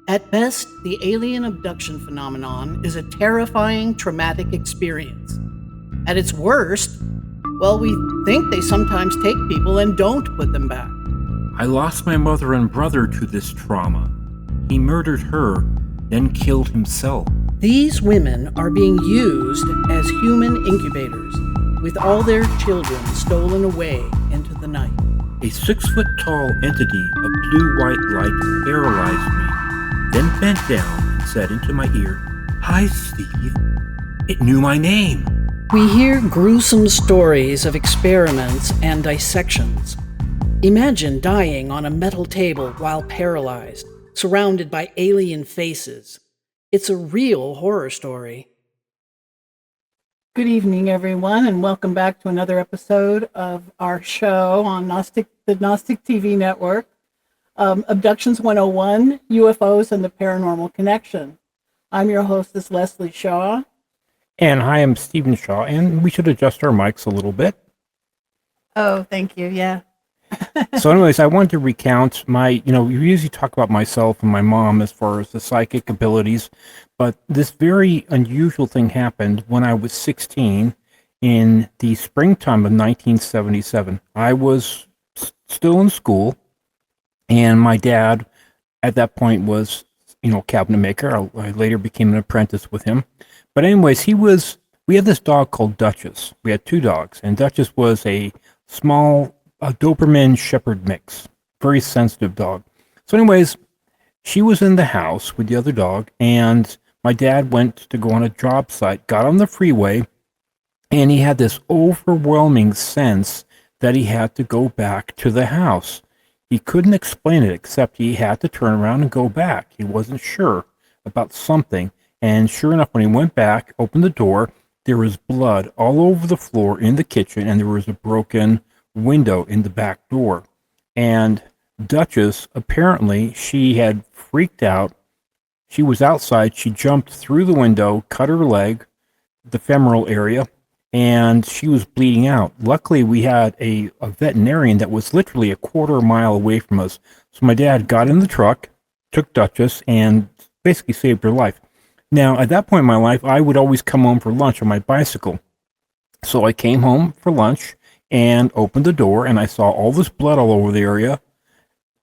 At best, the alien abduction phenomenon is a terrifying, traumatic experience. At its worst, well, we think they sometimes take people and don't put them back. I lost my mother and brother to this trauma. He murdered her, then killed himself. These women are being used as human incubators, with all their children stolen away into the night. A 6-foot-tall entity of blue-white light paralyzed me, then bent down and said into my ear, "Hi, Steve." It knew my name. We hear gruesome stories of experiments and dissections. Imagine dying on a metal table while paralyzed, surrounded by alien faces. It's a real horror story. Good evening, everyone, and welcome back to another episode of our show on the Gnostic TV network, Abductions 101, UFOs and the Paranormal Connection. I'm your hostess, Leslie Shaw. And hi, I'm Stephen Shaw, and we should adjust our mics a little bit. Oh, thank you, yeah. So anyways, I wanted to recount we usually talk about myself and my mom as far as the psychic abilities, but this very unusual thing happened when I was 16 in the springtime of 1977. I was still in school, and my dad at that point was, cabinet maker. I later became an apprentice with him. But anyways, we had this dog called Duchess. We had two dogs, and Duchess was a small Doberman Shepherd mix, very sensitive dog. So anyways, she was in the house with the other dog, and my dad went to go on a job site, got on the freeway, and he had this overwhelming sense that he had to go back to the house. He couldn't explain it, except he had to turn around and go back. He wasn't sure about something. And sure enough, when he went back, opened the door, there was blood all over the floor in the kitchen, and there was a broken window in the back door. And Duchess, apparently, she had freaked out. She was outside. She jumped through the window, cut her leg, the femoral area, and she was bleeding out. Luckily, we had a veterinarian that was literally a quarter mile away from us. So my dad got in the truck, took Duchess, and basically saved her life. Now, at that point in my life, I would always come home for lunch on my bicycle. So I came home for lunch and opened the door, and I saw all this blood all over the area,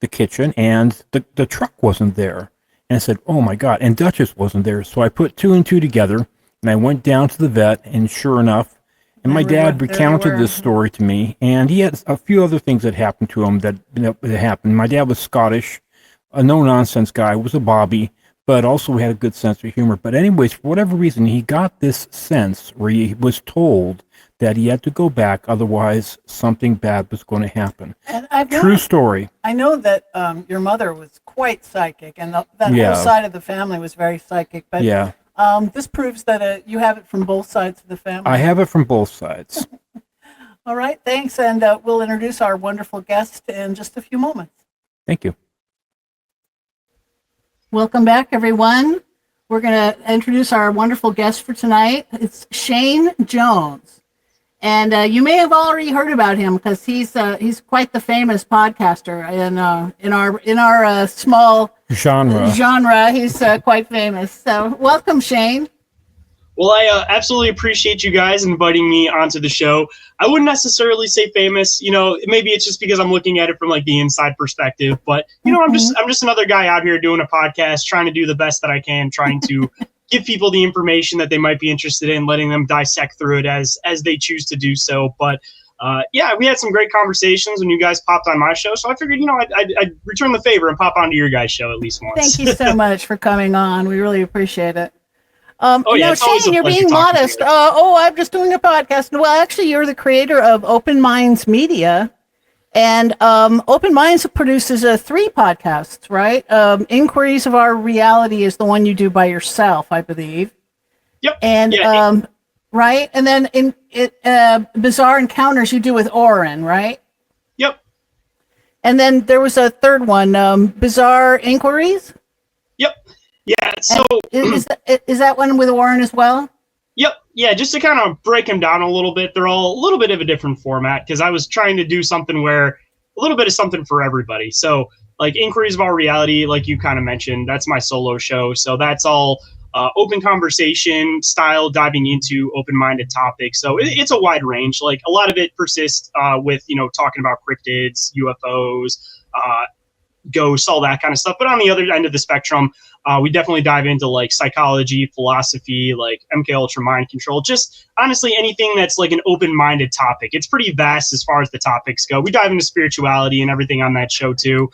the kitchen, and the truck wasn't there. And I said, oh my God, and Duchess wasn't there. So I put two and two together, and I went down to the vet, and sure enough, and my dad recounted this story to me, and he had a few other things that happened to him that happened. My dad was Scottish, a no-nonsense guy, was a bobby, but also had a good sense of humor. But anyways, for whatever reason, he got this sense where he was told that he had to go back, otherwise something bad was going to happen. True story. I know that your mother was quite psychic, and that whole side of the family was very psychic. But this proves that you have it from both sides of the family. I have it from both sides. All right, thanks, and we'll introduce our wonderful guest in just a few moments. Thank you. Welcome back, everyone. We're going to introduce our wonderful guest for tonight. It's Shane Jones. And you may have already heard about him because he's quite the famous podcaster in our small genre. He's quite famous. So welcome, Shane. Well, I absolutely appreciate you guys inviting me onto the show. I wouldn't necessarily say famous, maybe it's just because I'm looking at it from like the inside perspective, but I'm just another guy out here doing a podcast, trying to do the best that I can, trying to give people the information that they might be interested in, letting them dissect through it as they choose to do so. But we had some great conversations when you guys popped on my show, so I figured, I'd return the favor and pop onto your guys' show at least once. Thank you so much for coming on. We really appreciate it. Shane, you're being modest. I'm just doing a podcast. Well, actually, you're the creator of Open Minds Media, and Open Minds produces 3 podcasts, right? Inquiries of Our Reality is the one you do by yourself, I believe. Yep. And right, and then Bizarre Encounters you do with Oren, right? Yep. And then there was a third one, Bizarre Inquiries. Yep. Yeah, so is that one with Warren as well? Yep. Yeah, just to kind of break them down a little bit, they're all a little bit of a different format because I was trying to do something where a little bit of something for everybody. So like Inquiries About Reality, like you kind of mentioned, that's my solo show. So that's all open conversation style, diving into open-minded topics. So it's a wide range. Like a lot of it persists with, talking about cryptids, UFOs, ghosts, all that kind of stuff. But on the other end of the spectrum, we definitely dive into like psychology, philosophy, like MK Ultra mind control, just honestly anything that's like an open-minded topic. It's pretty vast as far as the topics go. We dive into spirituality and everything on that show too.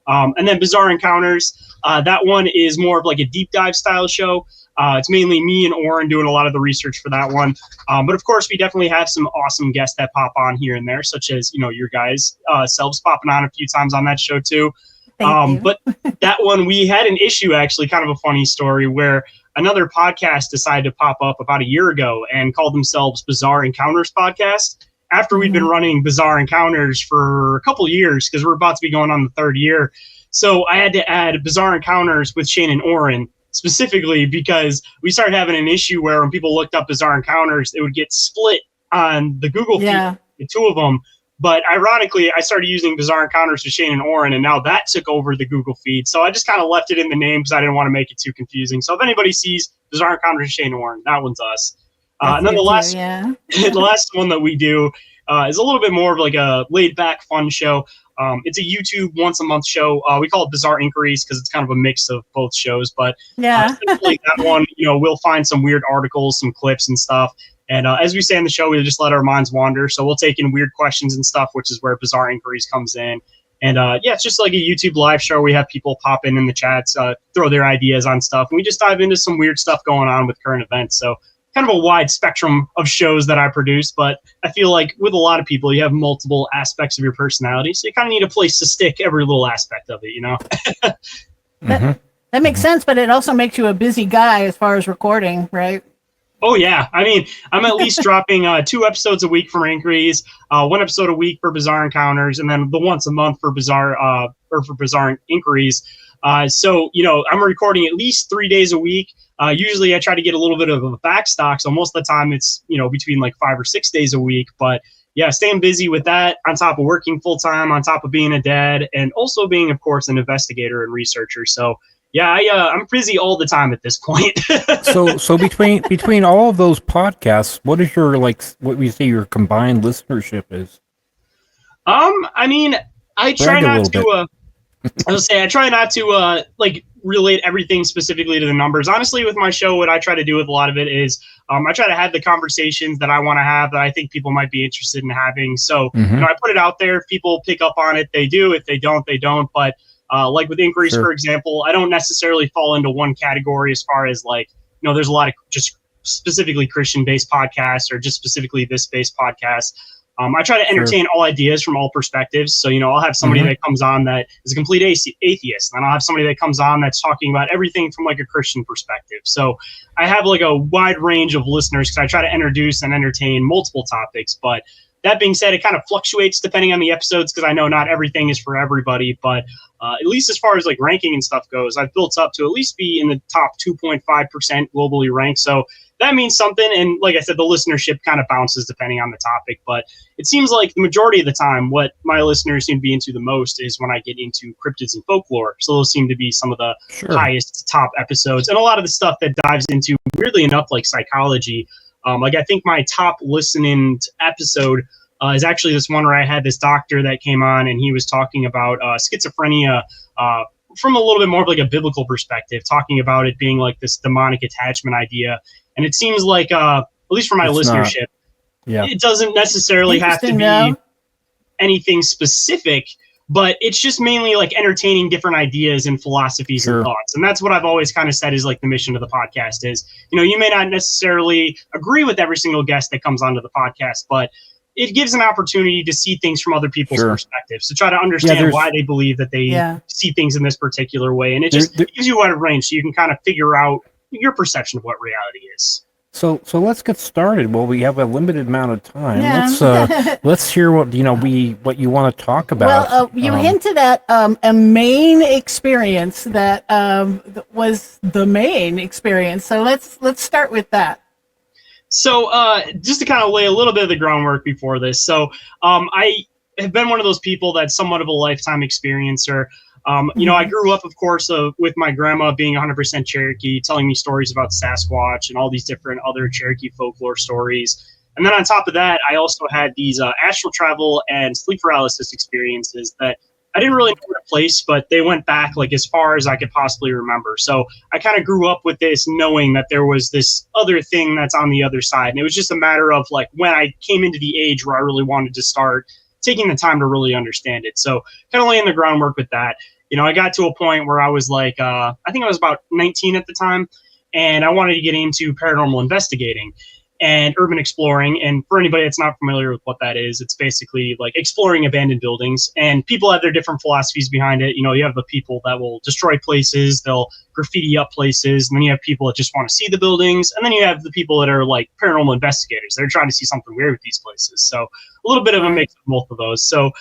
And then Bizarre Encounters, that one is more of like a deep dive style show. It's mainly me and Oren doing a lot of the research for that one. But of course, we definitely have some awesome guests that pop on here and there, such as, your guys selves popping on a few times on that show too. But that one, we had an issue, actually, kind of a funny story, where another podcast decided to pop up about a year ago and called themselves Bizarre Encounters Podcast. After we'd been running Bizarre Encounters for a couple years, because we're about to be going on the third year. So I had to add Bizarre Encounters with Shane and Oren, specifically because we started having an issue where when people looked up Bizarre Encounters, it would get split on the Google feed, the two of them. But ironically, I started using Bizarre Encounters with Shane and Oren, and now that took over the Google feed. So I just kind of left it in the name because I didn't want to make it too confusing. So if anybody sees Bizarre Encounters with Shane and Oren, that one's us. And then the last one that we do is a little bit more of like a laid-back, fun show. It's a YouTube once-a-month show. We call it Bizarre Inquiries because it's kind of a mix of both shows. But essentially that one, we'll find some weird articles, some clips and stuff. And as we say in the show, we just let our minds wander. So we'll take in weird questions and stuff, which is where Bizarre Inquiries comes in. And it's just like a YouTube live show. We have people pop in the chats, throw their ideas on stuff. And we just dive into some weird stuff going on with current events. So kind of a wide spectrum of shows that I produce. But I feel like with a lot of people, you have multiple aspects of your personality. So you kind of need a place to stick every little aspect of it, That makes sense. But it also makes you a busy guy as far as recording, right? Oh, yeah. I mean, I'm at least dropping 2 episodes a week for Inquiries, 1 episode a week for Bizarre Encounters, and then the once a month for Bizarre Inquiries. So, I'm recording at least 3 days a week. Usually I try to get a little bit of a back stock. So most of the time it's, between like 5 or 6 days a week. But yeah, staying busy with that on top of working full time, on top of being a dad, and also being, of course, an investigator and researcher. So yeah, I'm busy all the time at this point. So between all of those podcasts, what is your what we say your combined listenership is? I mean, I try not to. I try not to relate everything specifically to the numbers. Honestly, with my show, what I try to do with a lot of it is I try to have the conversations that I want to have that I think people might be interested in having. So I put it out there. If people pick up on it, they do. If they don't, they don't. But like with Inquiries, for example, I don't necessarily fall into one category as far as there's a lot of just specifically Christian-based podcasts or just specifically this based podcasts. I try to entertain all ideas from all perspectives. So, I'll have somebody that comes on that is a complete atheist. And I'll have somebody that comes on that's talking about everything from a Christian perspective. So I have a wide range of listeners because I try to introduce and entertain multiple topics. But that being said, it kind of fluctuates depending on the episodes because I know not everything is for everybody. But at least as far as ranking and stuff goes, I've built up to at least be in the top 2.5% globally ranked. So that means something. And like I said, the listenership kind of bounces depending on the topic. But it seems like the majority of the time, what my listeners seem to be into the most is when I get into cryptids and folklore. So those seem to be some of the highest top episodes. And a lot of the stuff that dives into, weirdly enough, psychology. I think my top listening episode is actually this one where I had this doctor that came on and he was talking about schizophrenia from a little bit more of a biblical perspective, talking about it being this demonic attachment idea. And it seems at least for my listenership, it doesn't necessarily have to be anything specific, but it's just mainly entertaining different ideas and philosophies and thoughts. And that's what I've always kind of said is the mission of the podcast is, you may not necessarily agree with every single guest that comes onto the podcast, but it gives an opportunity to see things from other people's perspectives, to try to understand why they believe that they see things in this particular way. And it just gives you a wide range so you can kind of figure out your perception of what reality is. So let's get started. Well, we have a limited amount of time. Yeah. Let's hear what you want to talk about. Well, you hinted at a main experience that was the main experience. So let's start with that. So just to kind of lay a little bit of the groundwork before this. So I have been one of those people that's somewhat of a lifetime experiencer. I grew up, of course, with my grandma being 100% Cherokee, telling me stories about Sasquatch and all these different other Cherokee folklore stories. And then on top of that, I also had these astral travel and sleep paralysis experiences that I didn't really know where to place, but they went back like as far as I could possibly remember. So I kind of grew up with this knowing that there was this other thing that's on the other side. And it was just a matter of like when I came into the age where I really wanted to start taking the time to really understand it. So kind of laying the groundwork with that. I got to a point where I was like, I think I was about 19 at the time, and I wanted to get into paranormal investigating and urban exploring. And for anybody that's not familiar with what that is, it's basically like exploring abandoned buildings. And people have their different philosophies behind it. You have the people that will destroy places, they'll graffiti up places, and then you have people that just want to see the buildings, and then you have the people that are like paranormal investigators. They're trying to see something weird with these places. So a little bit of a mix of both of those. So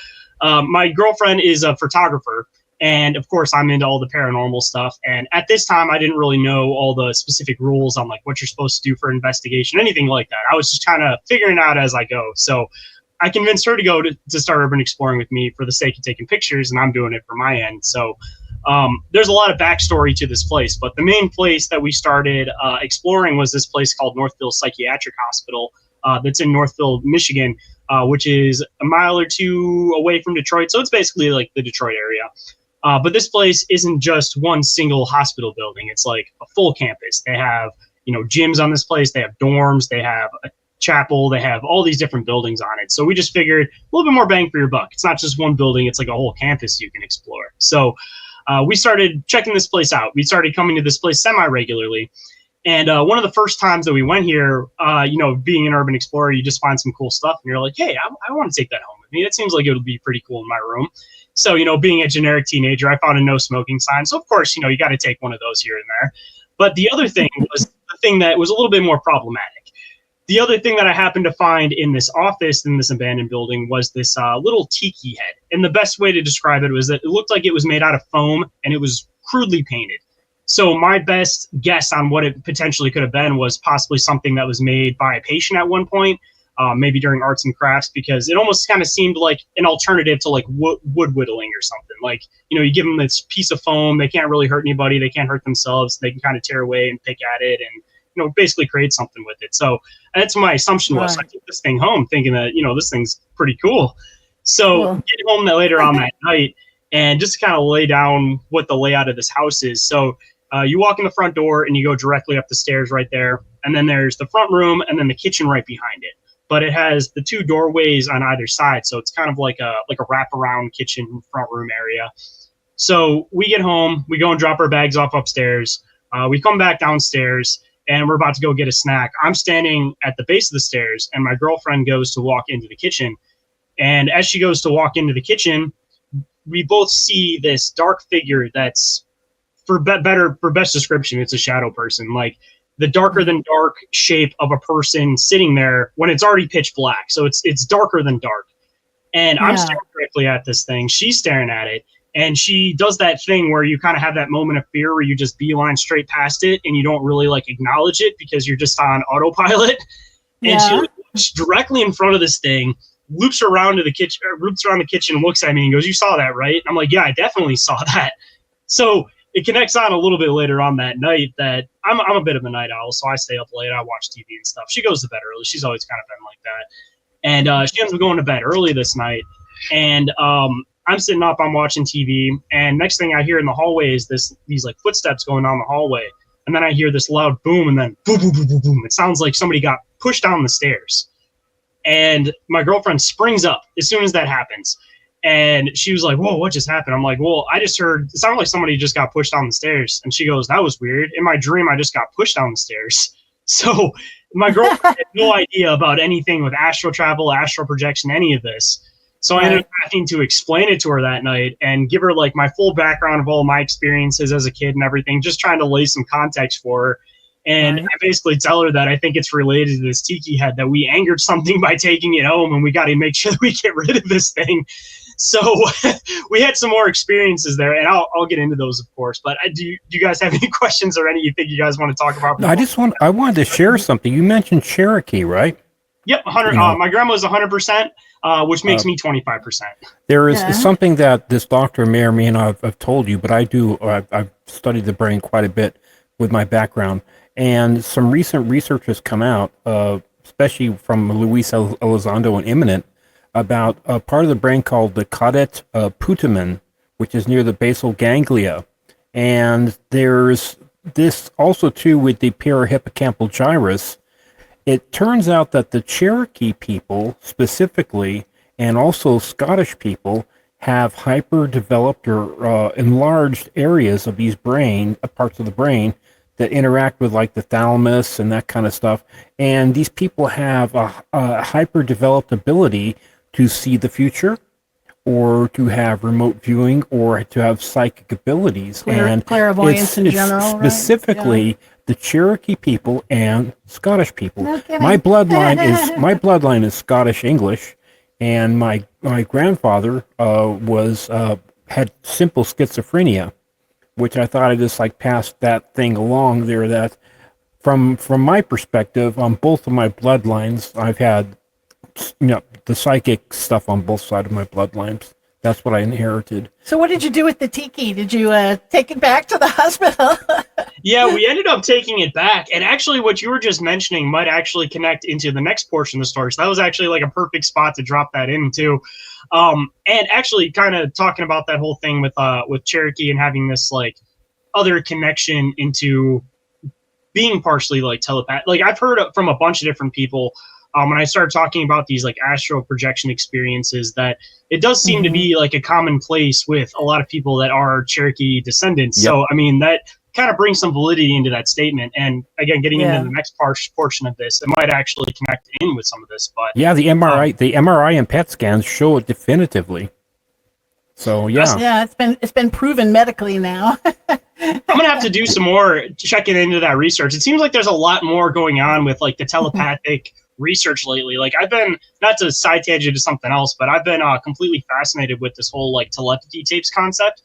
my girlfriend is a photographer. And of course, I'm into all the paranormal stuff. And at this time, I didn't really know all the specific rules on like what you're supposed to do for an investigation, anything like that. I was just kind of figuring it out as I go. So I convinced her to go to start urban exploring with me for the sake of taking pictures, and I'm doing it for my end. So there's a lot of backstory to this place, but the main place that we started exploring was this place called Northville Psychiatric Hospital that's in Northville, Michigan, which is a mile or two away from Detroit. So it's basically like the Detroit area. But this place isn't just one single hospital building. It's like a full campus. They have, gyms on this place. They have dorms. They have a chapel. They have all these different buildings on it. So we just figured a little bit more bang for your buck. It's not just one building. It's like a whole campus you can explore. So we started checking this place out. We started coming to this place semi-regularly. And one of the first times that we went here, being an urban explorer, you just find some cool stuff. And you're like, hey, I want to take that home with me. That seems like it would be pretty cool in my room. So, being a generic teenager, I found a no smoking sign. So, of course, you got to take one of those here and there. But the other thing was the thing that was a little bit more problematic. The other thing that I happened to find in this office, in this abandoned building, was this little tiki head. And the best way to describe it was that it looked like it was made out of foam and it was crudely painted. So my best guess on what it potentially could have been was possibly something that was made by a patient at one point. Maybe during arts and crafts, because it almost kind of seemed like an alternative to like wood whittling or something. Like, you give them this piece of foam, they can't really hurt anybody, they can't hurt themselves, they can kind of tear away and pick at it and, basically create something with it. So that's what my assumption was. Right. So I took this thing home thinking that, this thing's pretty cool. So get home later on that night and just kind of lay down what the layout of this house is. So you walk in the front door and you go directly up the stairs right there. And then there's the front room and then the kitchen right behind it. But it has the two doorways on either side, so it's kind of like a wraparound kitchen front room area. So we get home, we go and drop our bags off upstairs. We come back downstairs, and we're about to go get a snack. I'm standing at the base of the stairs, and my girlfriend goes to walk into the kitchen. And as she goes to walk into the kitchen, we both see this dark figure that's, for best description, it's a shadow person. Like, the darker than dark shape of a person sitting there when it's already pitch black. So it's darker than dark. And I'm staring directly at this thing. She's staring at it. And she does that thing where you kind of have that moment of fear where you just beeline straight past it and you don't really like acknowledge it because you're just on autopilot. And she looks directly in front of this thing, loops around the kitchen, and looks at me and goes, "You saw that, right?" I'm like, "Yeah, I definitely saw that." So it connects on a little bit later on that night that I'm a bit of a night owl, so I stay up late. I watch TV and stuff. She goes to bed early. She's always kind of been like that. And she ends up going to bed early this night. And I'm sitting up, I'm watching TV. And next thing I hear in the hallway is these like footsteps going down the hallway. And then I hear this loud boom, and then boom, boom, boom, boom, boom. It sounds like somebody got pushed down the stairs. And my girlfriend springs up as soon as that happens. And she was like, "Whoa, what just happened?" I'm like, "Well, I just heard, it sounded like somebody just got pushed down the stairs." And she goes, "That was weird. In my dream, I just got pushed down the stairs." So my girlfriend had no idea about anything with astral travel, astral projection, any of this. So I ended up having to explain it to her that night and give her like my full background of all my experiences as a kid and everything, just trying to lay some context for her. And I basically tell her that I think it's related to this tiki head, that we angered something by taking it home, and we got to make sure that we get rid of this thing. So we had some more experiences there, and I'll get into those, of course. But do you guys have any questions or anything you guys want to talk about? No, I wanted to share something. You mentioned Cherokee, right? Yep, 100. My grandma was 100%. which makes me 25%. There is something that this doctor may or may not have told you, but I've studied the brain quite a bit with my background, and some recent research has come out, especially from Luis Elizondo and Imminent, about a part of the brain called the caudate putamen, which is near the basal ganglia. And there's this also too with the parahippocampal gyrus. It turns out that the Cherokee people specifically, and also Scottish people, have hyper-developed or enlarged areas of these parts of the brain that interact with like the thalamus and that kind of stuff. And these people have a hyper-developed ability to see the future, or to have remote viewing, or to have psychic abilities. And clairvoyance in general, specifically right? the Cherokee people and Scottish people. No kidding. My bloodline is Scottish English, and my grandfather had simple schizophrenia, which I thought I just like passed that thing along there. That from my perspective, on both of my bloodlines, I've had the psychic stuff on both sides of my bloodlines. That's what I inherited. So what did you do with the tiki? Did you take it back to the hospital? Yeah, we ended up taking it back. And actually what you were just mentioning might actually connect into the next portion of the story. So that was actually like a perfect spot to drop that into. And actually kind of talking about that whole thing with Cherokee and having this like other connection into being partially like telepath. Like I've heard from a bunch of different people when I started talking about these like astral projection experiences, that it does seem to be like a commonplace with a lot of people that are Cherokee descendants. Yep. So, I mean, that kind of brings some validity into that statement. And again, getting into the next portion of this, it might actually connect in with some of this. But yeah, the MRI and PET scans show it definitively. So yeah, it's been proven medically now. I'm gonna have to do some more checking into that research. It seems like there's a lot more going on with like the telepathic research lately. Like I've been, not to side tangent to something else, but I've been completely fascinated with this whole like telepathy tapes concept,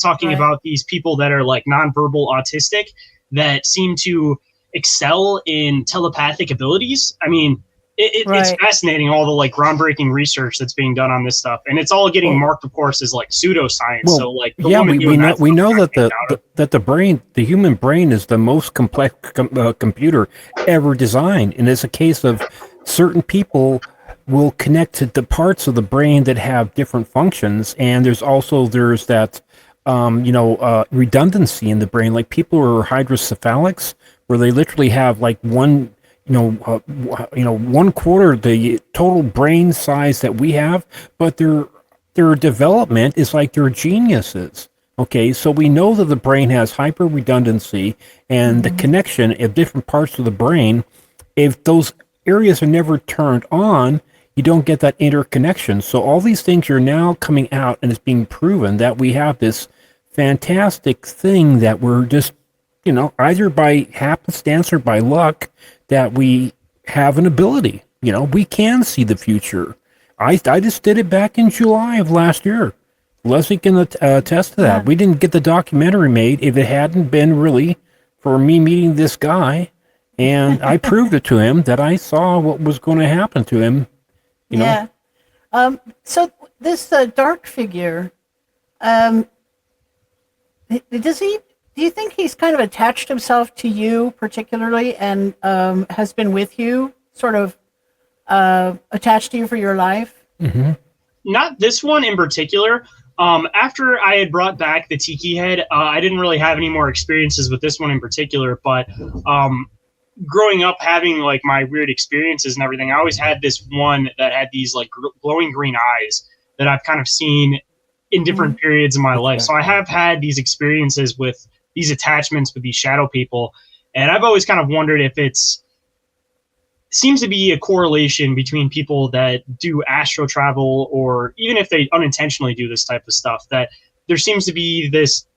talking about these people that are like nonverbal autistic that seem to excel in telepathic abilities. I mean, it's fascinating, all the like groundbreaking research that's being done on this stuff, and it's all getting marked, of course, as like pseudoscience. Well, so like we know that the human brain is the most complex computer ever designed, and it's a case of certain people will connect to the parts of the brain that have different functions, and there's that redundancy in the brain. Like people who are hydrocephalics, where they literally have like one. 1/4 the total brain size that we have, but their development is like they're geniuses. Okay, so we know that the brain has hyper redundancy and the connection of different parts of the brain. If those areas are never turned on, you don't get that interconnection. So all these things are now coming out, and it's being proven that we have this fantastic thing that we're just, either by happenstance or by luck, that we have an ability. We can see the future. I just did it back in July of last year. Leslie can attest to that. We didn't get the documentary made if it hadn't been really for me meeting this guy, and I proved it to him that I saw what was going to happen to him. Yeah. So this dark figure, do you think he's kind of attached himself to you particularly, and has been with you, sort of attached to you for your life? Mm-hmm. Not this one in particular. After I had brought back the tiki head, I didn't really have any more experiences with this one in particular, but growing up having like my weird experiences and everything, I always had this one that had these like glowing green eyes that I've kind of seen in different periods of my life. So I have had these experiences with these attachments with these shadow people, and I've always kind of wondered if seems to be a correlation between people that do astral travel, or even if they unintentionally do this type of stuff, that there seems to be this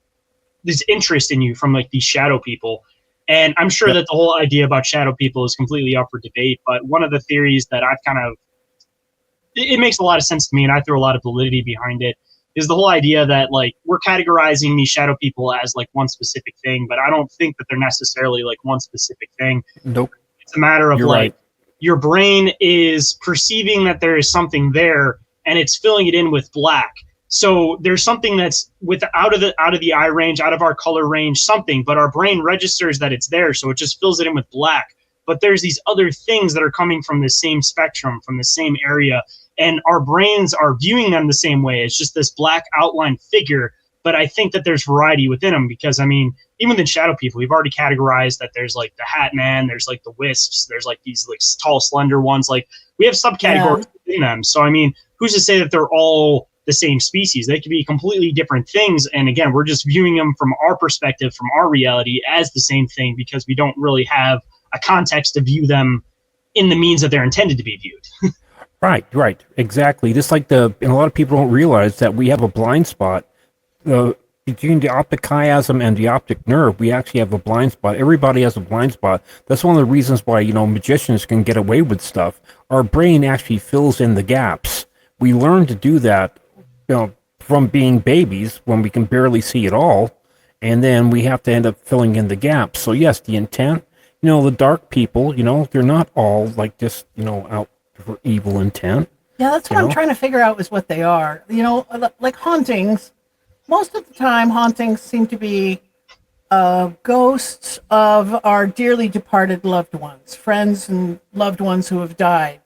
interest in you from like these shadow people. And I'm sure that the whole idea about shadow people is completely up for debate, but one of the theories that I've it makes a lot of sense to me, and I throw a lot of validity behind it, is the whole idea that like we're categorizing these shadow people as like one specific thing, but I don't think that they're necessarily like one specific thing. Nope. It's a matter of your brain is perceiving that there is something there, and it's filling it in with black. So there's something that's out of the eye range, out of our color range, something, but our brain registers that it's there, so it just fills it in with black. But there's these other things that are coming from the same spectrum, from the same area, and our brains are viewing them the same way. It's just this black outline figure, but I think that there's variety within them, because, I mean, even within shadow people, we've already categorized that there's like the Hat Man, there's like the Wisps, there's like these like tall, slender ones. Like, we have subcategories within them. So, I mean, who's to say that they're all the same species? They could be completely different things. And again, we're just viewing them from our perspective, from our reality, as the same thing, because we don't really have a context to view them in the means that they're intended to be viewed. Right, exactly. Just like and a lot of people don't realize that we have a blind spot between the optic chiasm and the optic nerve. We actually have a blind spot. Everybody has a blind spot. That's one of the reasons why, magicians can get away with stuff. Our brain actually fills in the gaps. We learn to do that, from being babies when we can barely see at all, and then we have to end up filling in the gaps. So yes, the intent, the dark people, they're not all like just, out for evil intent. Yeah, that's what I'm trying to figure out is what they are. Like hauntings, most of the time hauntings seem to be ghosts of our dearly departed loved ones, friends and loved ones who have died,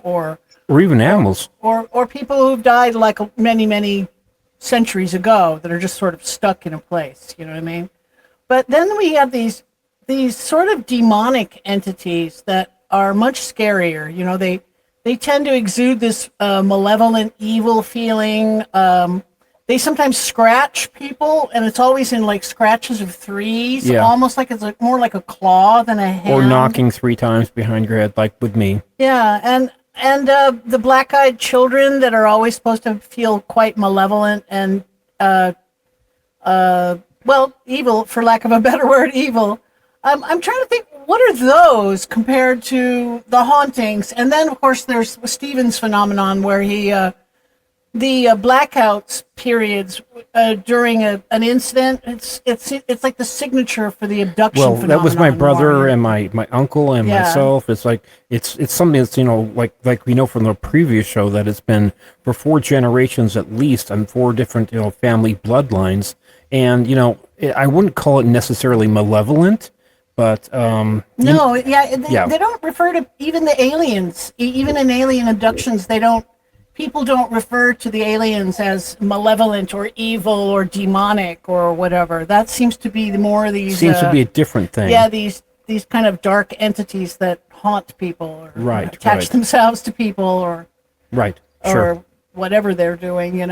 or even animals. Or people who've died like many, many centuries ago that are just sort of stuck in a place, you know what I mean? But then we have these sort of demonic entities that are much scarier. They tend to exude this malevolent, evil feeling. They sometimes scratch people, and it's always in like scratches of threes, almost like it's more like a claw than a hand. Or knocking 3 times behind your head, like with me. Yeah, and the black-eyed children that are always supposed to feel quite malevolent and, evil, for lack of a better word, evil. I'm trying to think, what are those compared to the hauntings? And then, of course, there's Stephen's phenomenon where the blackouts periods during an incident. It's like the signature for the abduction phenomenon. That was my brother and my uncle and myself. It's like it's something that's like we know from the previous show that it's been for 4 generations at least on 4 different family bloodlines. And I wouldn't call it necessarily malevolent, but they don't refer to even the aliens. Even in alien abductions, people don't refer to the aliens as malevolent or evil or demonic or whatever. That seems to be more of these. Seems to be a different thing. Yeah, these kind of dark entities that haunt people or attach themselves to people or whatever they're doing.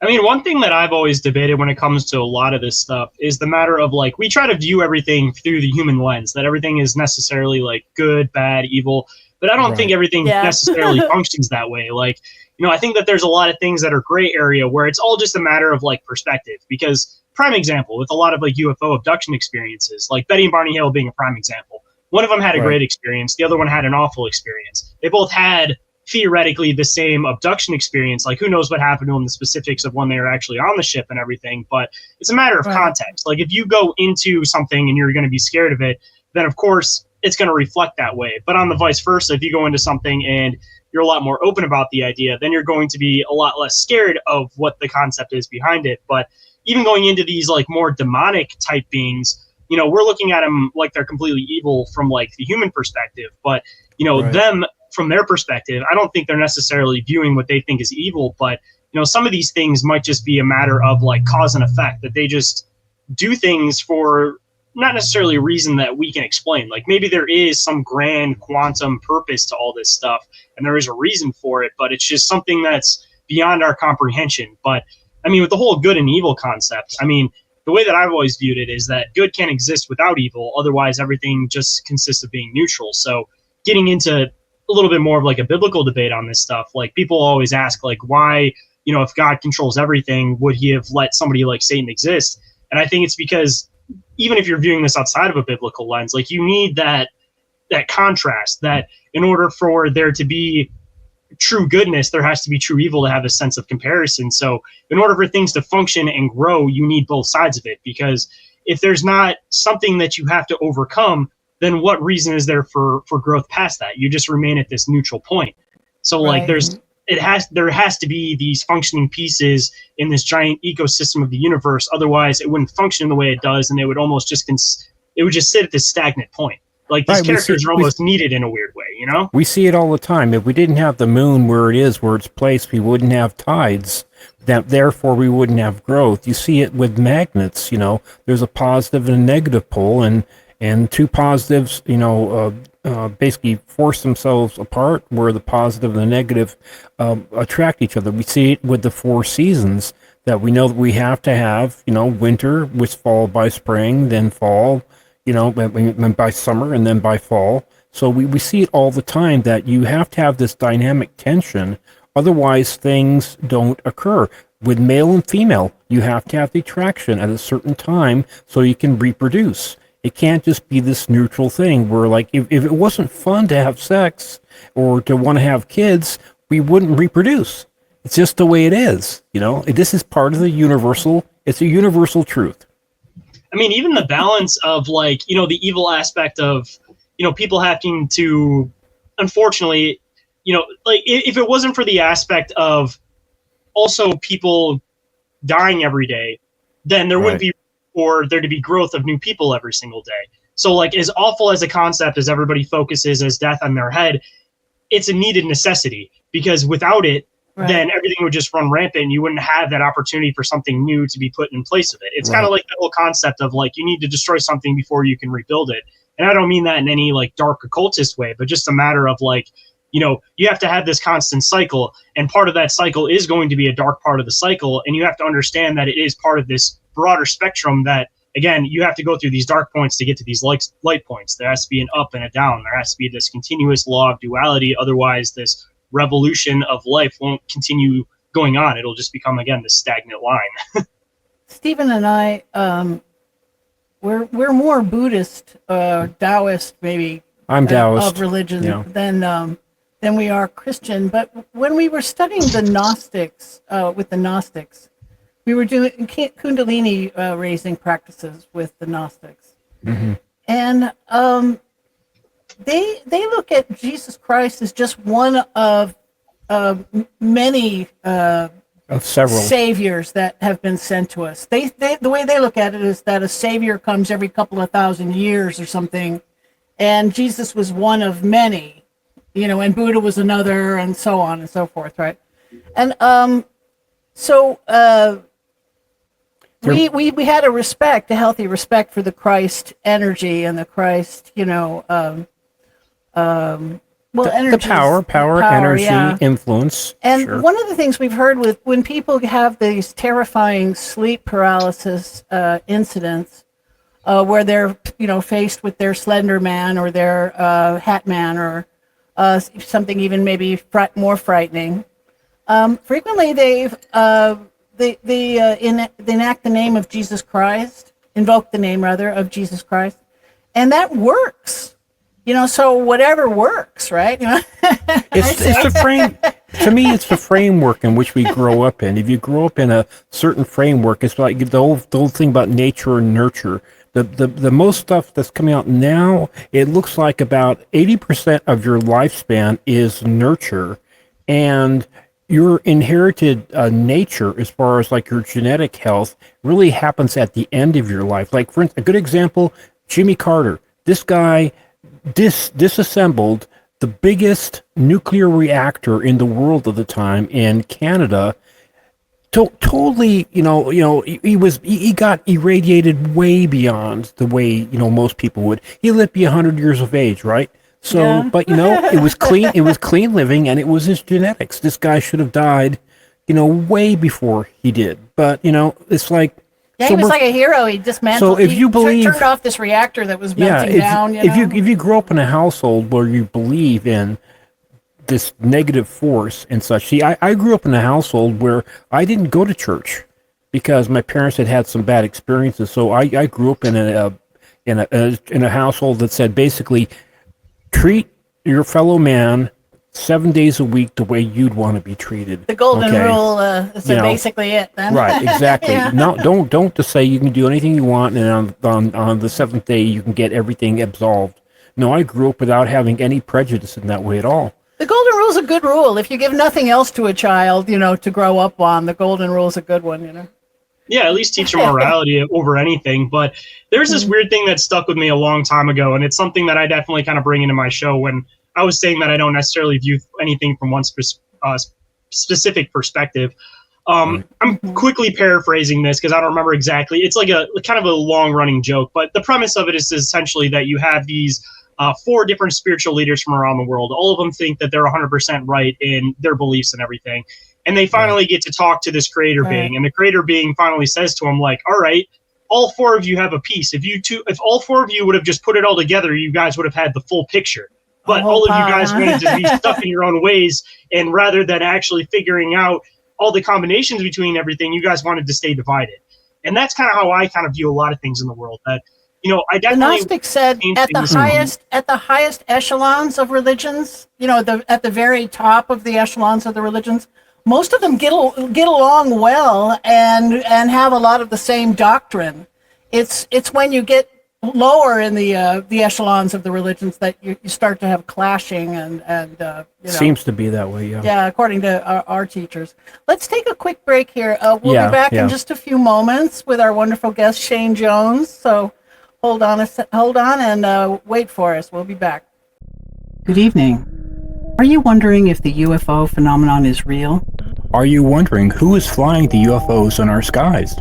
I mean, one thing that I've always debated when it comes to a lot of this stuff is the matter of, like, we try to view everything through the human lens, that everything is necessarily, like, good, bad, evil. But I don't think everything necessarily functions that way. Like, I think that there's a lot of things that are gray area where it's all just a matter of, like, perspective. Because, prime example, with a lot of, like, UFO abduction experiences, like Betty and Barney Hill being a prime example. One of them had a great experience. The other one had an awful experience. They both had theoretically the same abduction experience. Like, who knows what happened to them, the specifics of when they were actually on the ship and everything. But it's a matter of context. Like, if you go into something and you're going to be scared of it, then of course it's going to reflect that way. But on the vice versa, if you go into something and you're a lot more open about the idea, then you're going to be a lot less scared of what the concept is behind it. But even going into these like more demonic type beings, we're looking at them like they're completely evil from like the human perspective. But them from their perspective, I don't think they're necessarily viewing what they think is evil. But some of these things might just be a matter of like cause and effect, that they just do things for not necessarily a reason that we can explain. Like, maybe there is some grand quantum purpose to all this stuff and there is a reason for it, but it's just something that's beyond our comprehension. But I mean, with the whole good and evil concept, I mean, the way that I've always viewed it is that good can't exist without evil. Otherwise, everything just consists of being neutral. So getting into a little bit more of like a biblical debate on this stuff, like people always ask, like, why, if God controls everything, would he have let somebody like Satan exist? And I think it's because even if you're viewing this outside of a biblical lens, like, you need that contrast, that in order for there to be true goodness, there has to be true evil to have a sense of comparison. So in order for things to function and grow, you need both sides of it, because if there's not something that you have to overcome, then what reason is there for growth past that? You just remain at this neutral point. So like Right. there has to be these functioning pieces in this giant ecosystem of the universe. Otherwise, it wouldn't function the way it does, and it would almost just it would just sit at this stagnant point. Like these Right, characters are almost needed in a weird way, you know? We see it all the time. If we didn't have the moon where it is, where it's placed, we wouldn't have tides. That therefore we wouldn't have growth. You see it with magnets. You know, there's a positive and a negative pole, and two positives, basically force themselves apart, where the positive and the negative attract each other. We see it with the four seasons, that we know that we have to have, winter, which followed by spring, then fall, and by summer, and then by fall. So we see it all the time, that you have to have this dynamic tension, otherwise things don't occur. With male and female, you have to have the attraction at a certain time so you can reproduce. It can't just be this neutral thing where, like, if it wasn't fun to have sex or to want to have kids, we wouldn't reproduce. It's just the way it is, This is part of it's a universal truth. I mean, even the balance of, like, the evil aspect of, people having to, unfortunately, like, if it wasn't for the aspect of also people dying every day, then there wouldn't be for there to be growth of new people every single day. So, like, as awful as a concept as everybody focuses as death on their head, it's a needed necessity, because without it, then everything would just run rampant, and you wouldn't have that opportunity for something new to be put in place of it. It's kind of like the whole concept of, like, you need to destroy something before you can rebuild it. And I don't mean that in any, like, dark occultist way, but just a matter of, like, you have to have this constant cycle, and part of that cycle is going to be a dark part of the cycle, and you have to understand that it is part of this broader spectrum that, again, you have to go through these dark points to get to these light points. There has to be an up and a down. There has to be this continuous law of duality. Otherwise, this revolution of life won't continue going on. It'll just become, again, this stagnant line. Stephen and I, we're more Buddhist, Taoist, maybe. I'm Taoist of religion than we are Christian. But when we were studying the Gnostics, with the Gnostics, we were doing Kundalini raising practices with the Gnostics, and they look at Jesus Christ as just one of many of several saviors that have been sent to us. They the way they look at it is that a savior comes every couple of thousand years or something, and Jesus was one of many, and Buddha was another, and so on and so forth, right? And we had a healthy respect for the Christ energy and the Christ, energy. The power, energy, influence. And one of the things we've heard with when people have these terrifying sleep paralysis incidents, where they're faced with their Slender Man or their Hat Man or something even maybe more frightening, frequently they enact the name of Jesus Christ, invoke the name rather of Jesus Christ, and that works. So whatever works, right? It's the frame. To me, it's the framework in which we grow up in. If you grow up in a certain framework, it's like the whole thing about nature and nurture. The most stuff that's coming out now, it looks like about 80% of your lifespan is nurture, and your inherited nature, as far as like your genetic health, really happens at the end of your life. Like, for instance, a good example, Jimmy Carter. This guy disassembled the biggest nuclear reactor in the world at the time in Canada. Totally, he got irradiated way beyond the way most people would. He lived to be 100 years of age, right? So, yeah. But it was clean. It was clean living, and it was his genetics. This guy should have died, way before he did. But it's like. Yeah, he was like a hero. He dismantled. So if you believe, turned off this reactor that was melting down. If you grow up in a household where you believe in this negative force and such. See, I grew up in a household where I didn't go to church because my parents had some bad experiences. So I grew up in a household that said basically treat your fellow man 7 days a week the way you'd want to be treated. The golden rule is basically it then. Right, exactly. Yeah. No, don't just say you can do anything you want, and on the seventh day you can get everything absolved. No, I grew up without having any prejudice in that way at all. The golden rule is a good rule. If you give nothing else to a child, to grow up on, the golden rule is a good one, Yeah, at least teach them morality over anything. But there's this weird thing that stuck with me a long time ago, and it's something that I definitely kind of bring into my show when I was saying that I don't necessarily view anything from one specific perspective. I'm quickly paraphrasing this because I don't remember exactly. It's like a kind of a long-running joke, but the premise of it is essentially that you have these 4 different spiritual leaders from around the world. All of them think that they're 100% right in their beliefs and everything. And they finally get to talk to this creator being, and the creator being finally says to him, like, all right, all 4 of you have a piece. If all 4 of you would have just put it all together, you guys would have had the full picture. But all of you guys wanted to be stuck in your own ways, and rather than actually figuring out all the combinations between everything, you guys wanted to stay divided. And that's kind of how I kind of view a lot of things in the world. That I definitely. The Gnostic said at the highest echelons of religions, at the very top of the echelons of the religions, most of them get along well and have a lot of the same doctrine. It's when you get lower in the echelons of the religions that you start to have clashing and Seems to be that way, yeah. Yeah, according to our teachers. Let's take a quick break here. We'll be back in just a few moments with our wonderful guest Shane Jones. So hold on and wait for us. We'll be back. Good evening. Are you wondering if the UFO phenomenon is real? Are you wondering who is flying the UFOs in our skies?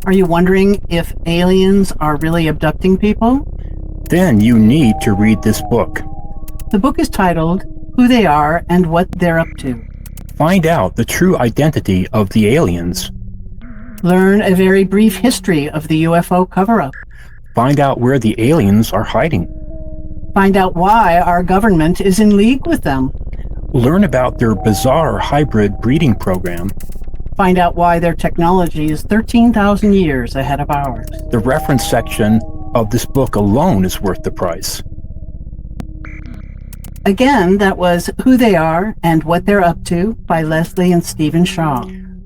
Are you wondering if aliens are really abducting people? Then you need to read this book. The book is titled Who They Are and What They're Up To. Find out the true identity of the aliens. Learn a very brief history of the UFO cover-up. Find out where the aliens are hiding. Find out why our government is in league with them. Learn about their bizarre hybrid breeding program. Find out why their technology is 13,000 years ahead of ours. The reference section of this book alone is worth the price. Again, that was Who They Are and What They're Up To by Leslie and Stephen Shaw.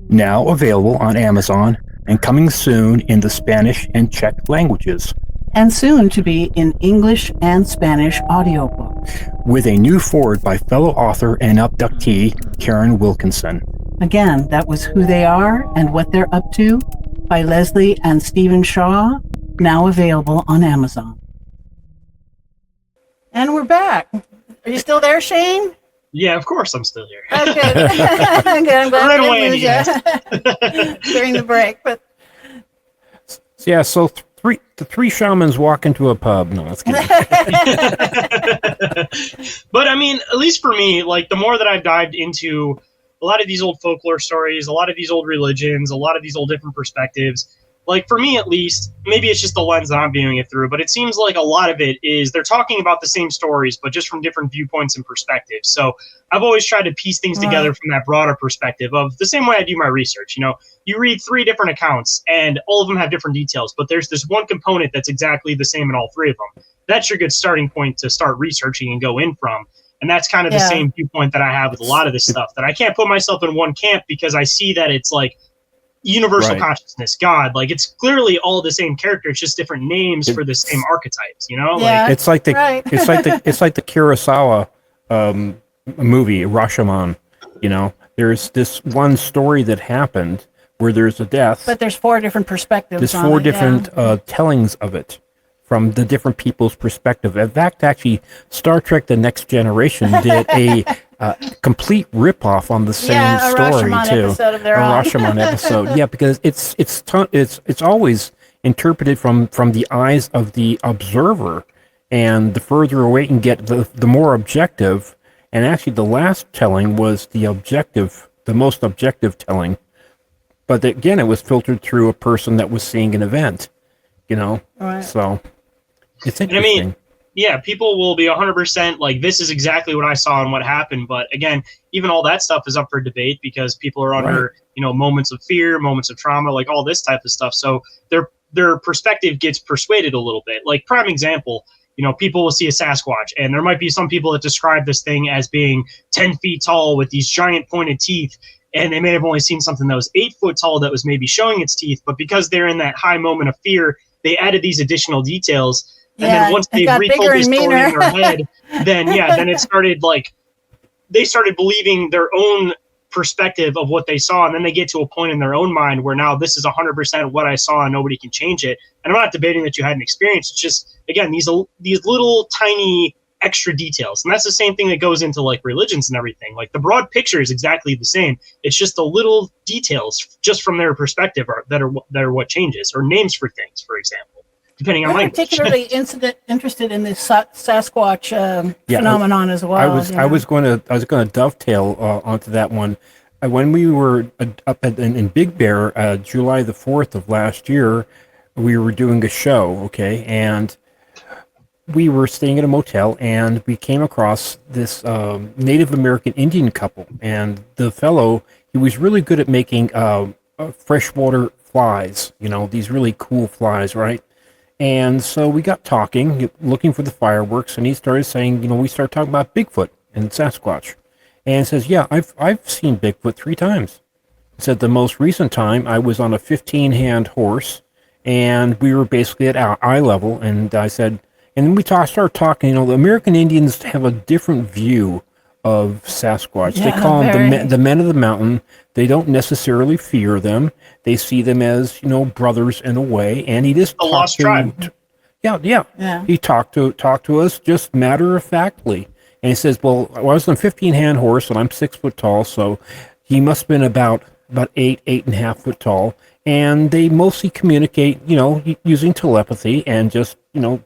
Now available on Amazon and coming soon in the Spanish and Czech languages. And soon to be in English and Spanish audiobook. With a new foreword by fellow author and abductee Karen Wilkinson. Again, that was Who They Are and What They're Up To by Leslie and Stephen Shaw, now available on Amazon. And we're back. Are you still there, Shane? Yeah, of course I'm still here. Okay. Good. I'm glad we didn't lose you during the break. But yeah, so the 3 shamans walk into a pub. No, that's kidding. But I mean, at least for me, like the more that I've dived into a lot of these old folklore stories, a lot of these old religions, a lot of these old different perspectives, like for me at least, maybe it's just the lens that I'm viewing it through, but it seems like a lot of it is they're talking about the same stories, but just from different viewpoints and perspectives. So I've always tried to piece things together from that broader perspective of the same way I do my research. You read 3 different accounts and all of them have different details, but there's this one component that's exactly the same in all 3 of them. That's your good starting point to start researching and go in from. And that's kind of the same viewpoint that I have with a lot of this stuff, that I can't put myself in one camp because I see that it's like universal consciousness, God, like it's clearly all the same character. It's just different names for the same archetypes, Yeah, like it's like it's like the Kurosawa movie Rashomon. There's this one story that happened where there's a death, but there's 4 different perspectives. There's 4 different tellings of it from the different people's perspective. In fact, actually, Star Trek: The Next Generation did a complete ripoff on the same story too. A Rashomon episode, yeah, because it's always interpreted from the eyes of the observer, and the further away you can get, the more objective. And actually, the last telling was the most objective telling. But again, it was filtered through a person that was seeing an event. Right. So it's interesting. I mean, yeah, people will be 100% like, this is exactly what I saw and what happened. But again, even all that stuff is up for debate because people are under, moments of fear, moments of trauma, like all this type of stuff. So their perspective gets persuaded a little bit. Like, prime example, people will see a Sasquatch, and there might be some people that describe this thing as being 10 feet tall with these giant pointed teeth. And they may have only seen something that was 8 foot tall that was maybe showing its teeth. But because they're in that high moment of fear, they added these additional details And then once they retold the story in their head, then it started like they started believing their own perspective of what they saw, and then they get to a point in their own mind where now this is 100% what I saw and nobody can change it. And I'm not debating that you had an experience. It's just, again, these little tiny extra details. And that's the same thing that goes into like religions and everything. Like the broad picture is exactly the same. It's just the little details just from their perspective that are what changes, or names for things, for example, depending on language. I'm particularly interested in this Sasquatch phenomenon as well. I was going to dovetail onto that one. When we were up in Big Bear, July the 4th of last year, we were doing a show, okay, and we were staying at a motel, and we came across this Native American Indian couple, and the fellow, he was really good at making freshwater flies, these really cool flies, right? And so we got talking, looking for the fireworks, and he started saying, we started talking about Bigfoot and Sasquatch. And says, yeah, I've seen Bigfoot 3 times. He said the most recent time I was on a 15-hand horse, and we were basically at eye level, and I said, and then we started talking, the American Indians have a different view of Sasquatch. They call them the men of the mountain. They don't necessarily fear them. They see them as, brothers in a way. And he just a lost tribe. Yeah. He talked to us just matter-of-factly. And he says, well, I was on a 15-hand horse, and I'm 6 foot tall, so he must have been about 8.5 foot tall. And they mostly communicate, using telepathy and just,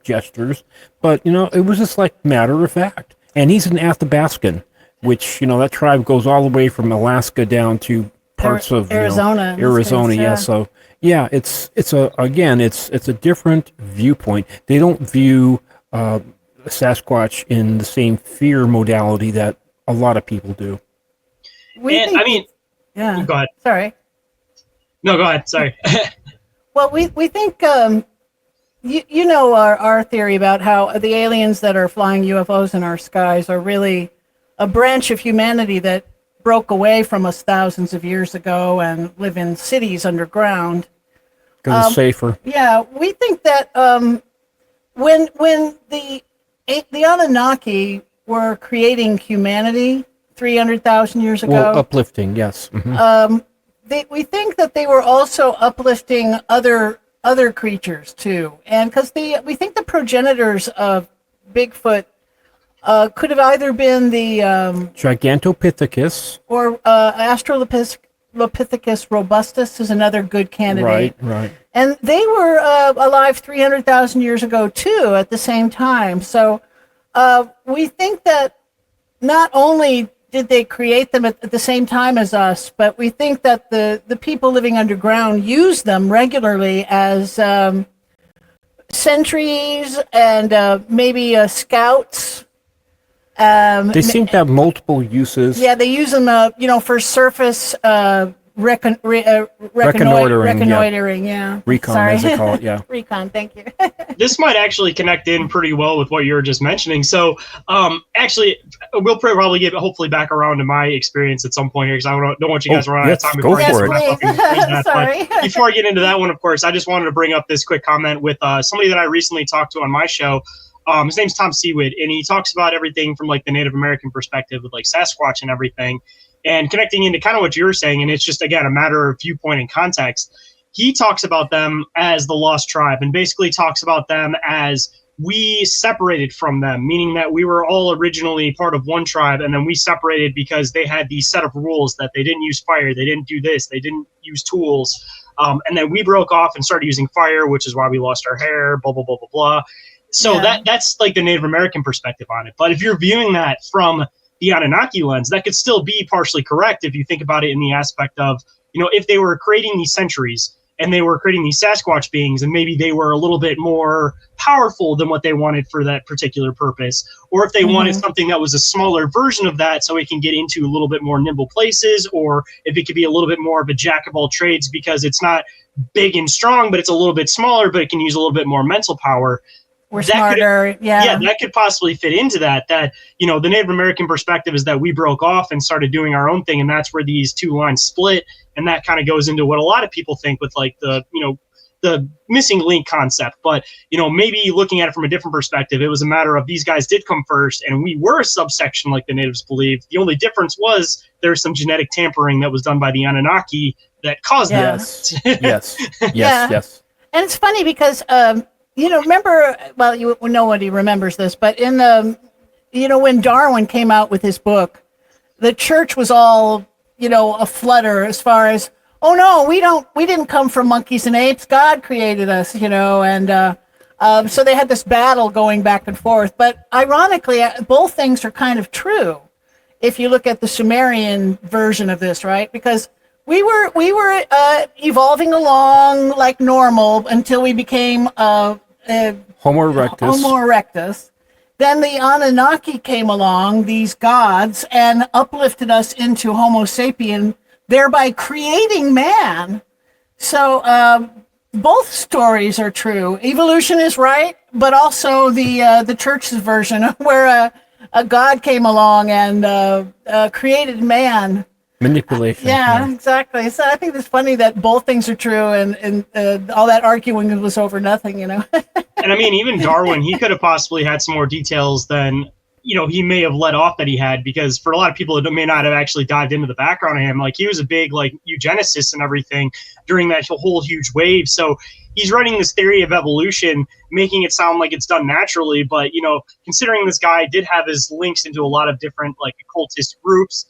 gestures. But, it was just like matter of fact. And he's an Athabascan, which, that tribe goes all the way from Alaska down to parts of Arizona. Arizona, yeah. So, yeah, it's a different viewpoint. They don't view Sasquatch in the same fear modality that a lot of people do. Go ahead. Sorry. No, go ahead. Sorry. Well, we think our theory about how the aliens that are flying UFOs in our skies are really a branch of humanity that broke away from us thousands of years ago and live in cities underground. Because it's safer. Yeah, we think that when the Anunnaki were creating humanity 300,000 years ago. Well, uplifting, yes. Mm-hmm. We think that they were also uplifting other creatures too, and because we think the progenitors of Bigfoot could have either been the Gigantopithecus or Australopithecus robustus is another good candidate. Right. And they were alive 300,000 years ago too, at the same time. So we think that not only did they create them at the same time as us, but we think that the people living underground use them regularly as sentries and maybe scouts. They seem to have multiple uses. Yeah, they use them, for surface reconnoitering, yeah. Recon, Sorry. as they call it, yeah. Recon, thank you. This might actually connect in pretty well with what you were just mentioning. So, actually, we'll probably get hopefully back around to my experience at some point here, because I don't want you guys to run out of time before I get Sorry. But before I get into that one, of course, I just wanted to bring up this quick comment with somebody that I recently talked to on my show. His name's Tom Seawood, and he talks about everything from like the Native American perspective with like Sasquatch and everything, and connecting into kind of what you were saying. And it's just, again, a matter of viewpoint and context. He talks about them as the lost tribe, and basically talks about them as we separated from them, meaning that we were all originally part of one tribe, and then we separated because they had these set of rules that they didn't use fire, they didn't do this, they didn't use tools. And then we broke off and started using fire, which is why we lost our hair, blah, blah, blah, blah, blah. So that's like the Native American perspective on it. But if you're viewing that from the Anunnaki lens, that could still be partially correct if you think about it in the aspect of, if they were creating these centuries and they were creating these Sasquatch beings, and maybe they were a little bit more powerful than what they wanted for that particular purpose, or if they wanted something that was a smaller version of that so it can get into a little bit more nimble places, or if it could be a little bit more of a jack of all trades because it's not big and strong, but it's a little bit smaller, but it can use a little bit more mental power. We're smarter, Yeah, that could possibly fit into that. That, the Native American perspective is that we broke off and started doing our own thing, and that's where these two lines split, and that kind of goes into what a lot of people think with like the the missing link concept, but maybe looking at it from a different perspective, it was a matter of these guys did come first, and we were a subsection like the natives believed. The only difference was there's some genetic tampering that was done by the Anunnaki that caused that. Yes. And it's funny because remember, well, nobody remembers this, but in the when Darwin came out with his book, the church was all a flutter as far as, oh no, we didn't come from monkeys and apes. God created us, and so they had this battle going back and forth. But ironically, both things are kind of true if you look at the Sumerian version of this, right? Because we were evolving along like normal until we became Homo erectus. Homo erectus. Then the Anunnaki came along, these gods, and uplifted us into Homo sapien, thereby creating man. So both stories are true. Evolution is right, but also the church's version where a god came along and created man. Manipulation. Yeah, exactly. So I think it's funny that both things are true, and all that arguing was over nothing, And I mean, even Darwin, he could have possibly had some more details than he may have let off that he had, because for a lot of people that may not have actually dived into the background of him, like he was a big eugenicist and everything during that whole huge wave. So he's writing this theory of evolution, making it sound like it's done naturally. But considering this guy did have his links into a lot of different occultist groups,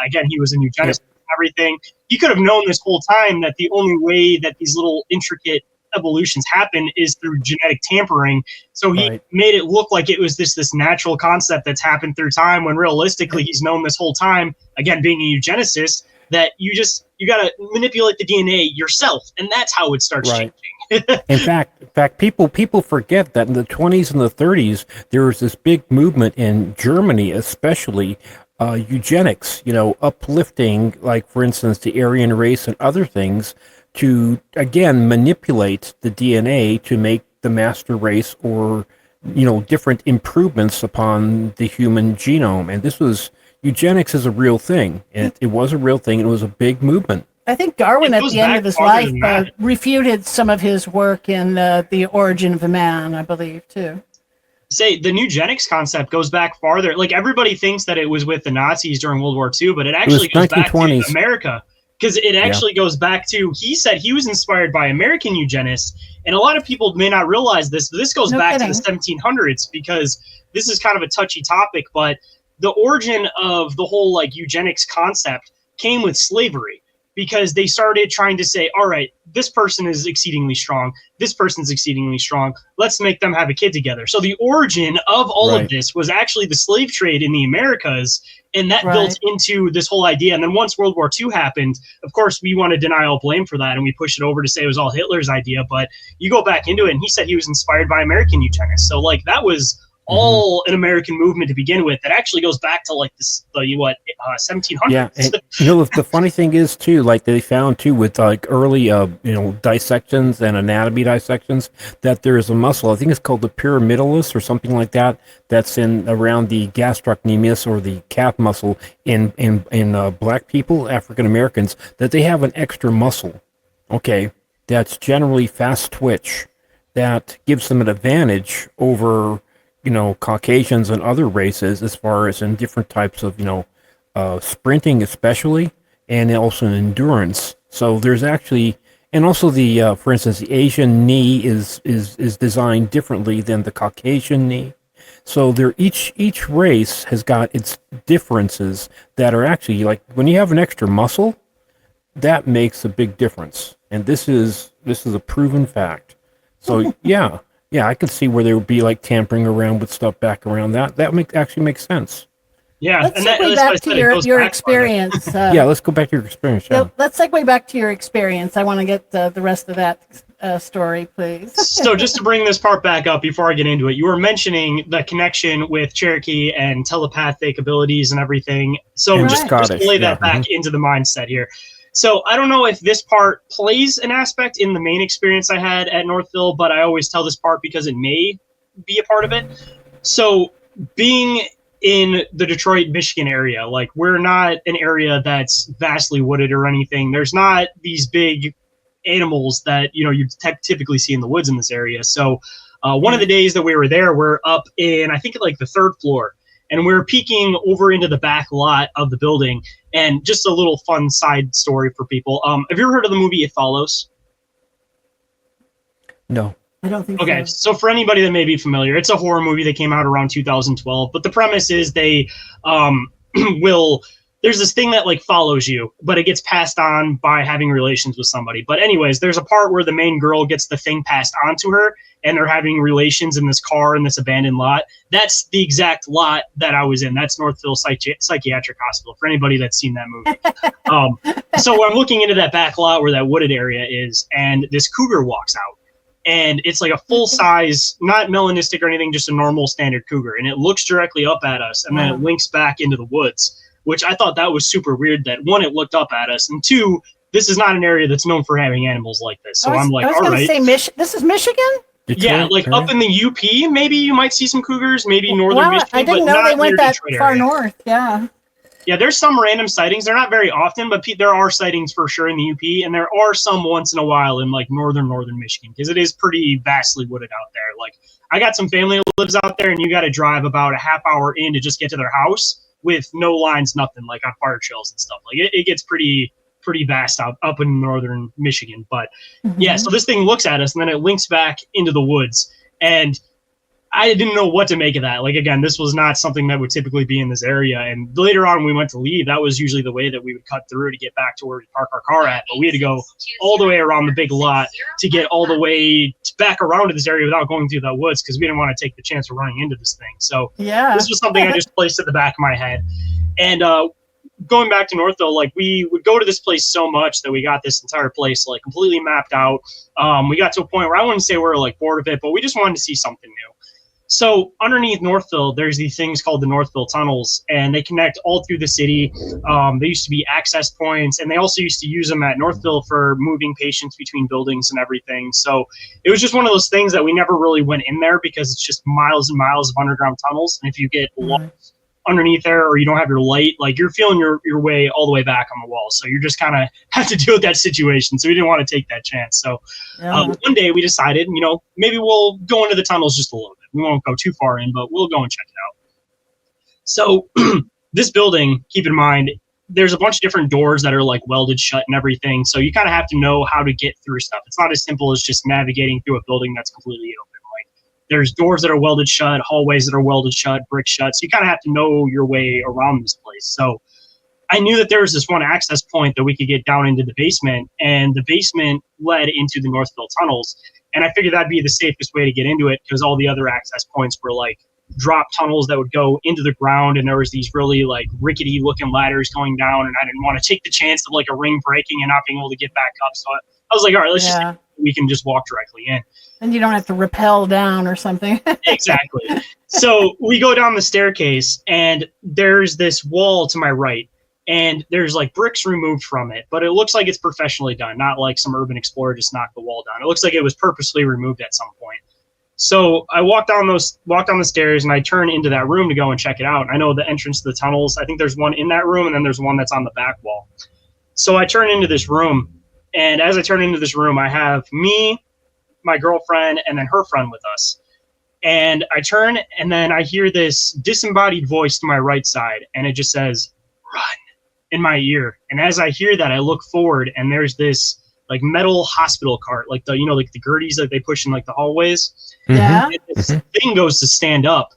again, he was a eugenicist and everything. He could have known this whole time that the only way that these little intricate evolutions happen is through genetic tampering. So he made it look like it was this natural concept that's happened through time, when realistically he's known this whole time, again, being a eugenicist, that you got to manipulate the DNA yourself, and that's how it starts changing. In fact, people forget that in the 20s and the 30s there was this big movement in Germany, especially eugenics, uplifting, like for instance the Aryan race and other things, to again manipulate the DNA to make the master race, or different improvements upon the human genome. And this was, eugenics is a real thing. It was a real thing. It was a big movement. I think Darwin, at the end of his life, refuted some of his work in The Origin of the Man, I believe, too. Say the eugenics concept goes back farther. Like, everybody thinks that it was with the Nazis during World War II, but it actually goes back to America. Because it actually goes back to, he said he was inspired by American eugenists, and a lot of people may not realize this, but this goes back to the 1700s, because this is kind of a touchy topic, but the origin of the whole eugenics concept came with slavery, because they started trying to say, all right, this person is exceedingly strong, this person's exceedingly strong, let's make them have a kid together. So the origin of all of this was actually the slave trade in the Americas, and that built into this whole idea. And then once World War II happened, of course, we want to deny all blame for that, and we push it over to say it was all Hitler's idea. But you go back into it, and he said he was inspired by American eugenics. So that was all an American movement to begin with. That actually goes back to 1700s. Yeah, and, the funny thing is too, they found too with early dissections and anatomy dissections, that there is a muscle, I think it's called the pyramidalis or something like that, that's in around the gastrocnemius, or the calf muscle in black people, African Americans, that they have an extra muscle. Okay, that's generally fast twitch, that gives them an advantage over Caucasians and other races, as far as in different types of, sprinting especially, and also in endurance. So there's actually, and also the, for instance, the Asian knee is designed differently than the Caucasian knee. So each race has got its differences that are actually, when you have an extra muscle, that makes a big difference. And this is a proven fact. So yeah, I could see where there would be tampering around with stuff back around that. That actually makes sense. Yeah, let's segue back to your experience. Yeah, let's go back to your experience. Yeah. Let's segue back to your experience. I want to get the rest of that story, please. So just to bring this part back up before I get into it, you were mentioning the connection with Cherokee and telepathic abilities and everything. So just to lay that back into the mindset here. So I don't know if this part plays an aspect in the main experience I had at Northville, but I always tell this part because it may be a part of it. So being in the Detroit, Michigan area, we're not an area that's vastly wooded or anything. There's not these big animals that you typically see in the woods in this area. So one of the days that we were there, we're up in, I think, like the 3rd floor, and we were peeking over into the back lot of the building. And just a little fun side story for people. Have you ever heard of the movie It Follows? No. I don't think Okay, so. so for anybody that may be familiar, it's a horror movie that came out around 2012. But the premise is they there's this thing that like follows you, but it gets passed on by having relations with somebody. But anyways, there's a part where the main girl gets the thing passed on to her, and they're having relations in this car in this abandoned lot. That's the exact lot that I was in. That's Northville Psychiatric Hospital, for anybody that's seen that movie. So I'm looking into that back lot where that wooded area is, and this cougar walks out. And it's like a full-size, not melanistic or anything, just a normal standard cougar. And it looks directly up at us, and then it links back into the woods, which I thought that was super weird that, one, it looked up at us, and two, this is not an area that's known for having animals like this. So I'm like, all right. This is Michigan? Detroit, Yeah, like right? up in the UP, maybe you might see some cougars, maybe northern Michigan, I didn't but know not they went near that Detroit far area. north. Yeah. Yeah, there's some random sightings. They're not very often, but there are sightings for sure in the UP, and there are some once in a while in like northern Michigan, because it is pretty vastly wooded out there. Like, I got some family that lives out there, and you got to drive about a half hour in to just get to their house with no lines, nothing, like on fire trails and stuff. Like, it gets pretty vast up in northern Michigan. But yeah, so this thing looks at us, and then it links back into the woods, and I didn't know what to make of that. Like, again, this was not something that would typically be in this area. And later on, we went to leave. That was usually the way that we would cut through to get back to where we park our car at. But we had to go all the way around the big lot to get all the way back around to this area without going through the woods, because we didn't want to take the chance of running into this thing. So this was something I just placed at the back of my head. And going back to Northville, like, we would go to this place so much that we got this entire place like completely mapped out. We got to a point where I wouldn't say we were like bored of it, but we just wanted to see something new. So underneath Northville, there's these things called the Northville tunnels, and they connect all through the city. They used to be access points, and they also used to use them at Northville for moving patients between buildings and everything. So it was just one of those things that we never really went in there, because it's just miles and miles of underground tunnels. And if you get lost underneath there, or you don't have your light, like, you're feeling your way all the way back on the wall. So you're just kind of have to deal with that situation. So we didn't want to take that chance. So one day we decided, maybe we'll go into the tunnels just a little bit. We won't go too far in, but we'll go and check it out. So this building, keep in mind, there's a bunch of different doors that are like welded shut and everything. So you kind of have to know how to get through stuff. It's not as simple as just navigating through a building that's completely open. Like, there's doors that are welded shut, hallways that are welded shut, brick shut. So you kind of have to know your way around this place. So I knew that there was this one access point that we could get down into the basement, and the basement led into the Northville tunnels. And I figured that'd be the safest way to get into it, because all the other access points were like drop tunnels that would go into the ground, and there was these really like rickety looking ladders going down, and I didn't want to take the chance of like a ring breaking and not being able to get back up. So I was like, all right, we can just walk directly in. And you don't have to rappel down or something. Exactly. So we go down the staircase, and there's this wall to my right, and there's like bricks removed from it, but it looks like it's professionally done, not like some urban explorer just knocked the wall down. It looks like it was purposely removed at some point. So I walk down the stairs, and I turn into that room to go and check it out. I know the entrance to the tunnels. I think there's one in that room, and then there's one that's on the back wall. So I turn into this room, and as I turn into this room, I have me, my girlfriend, and then her friend with us. And I turn, and then I hear this disembodied voice to my right side, and it just says, "Run," in my ear. And as I hear that, I look forward, and there's this like metal hospital cart, like the like the Gerties that they push in like the hallways. Yeah. And this thing goes to stand up,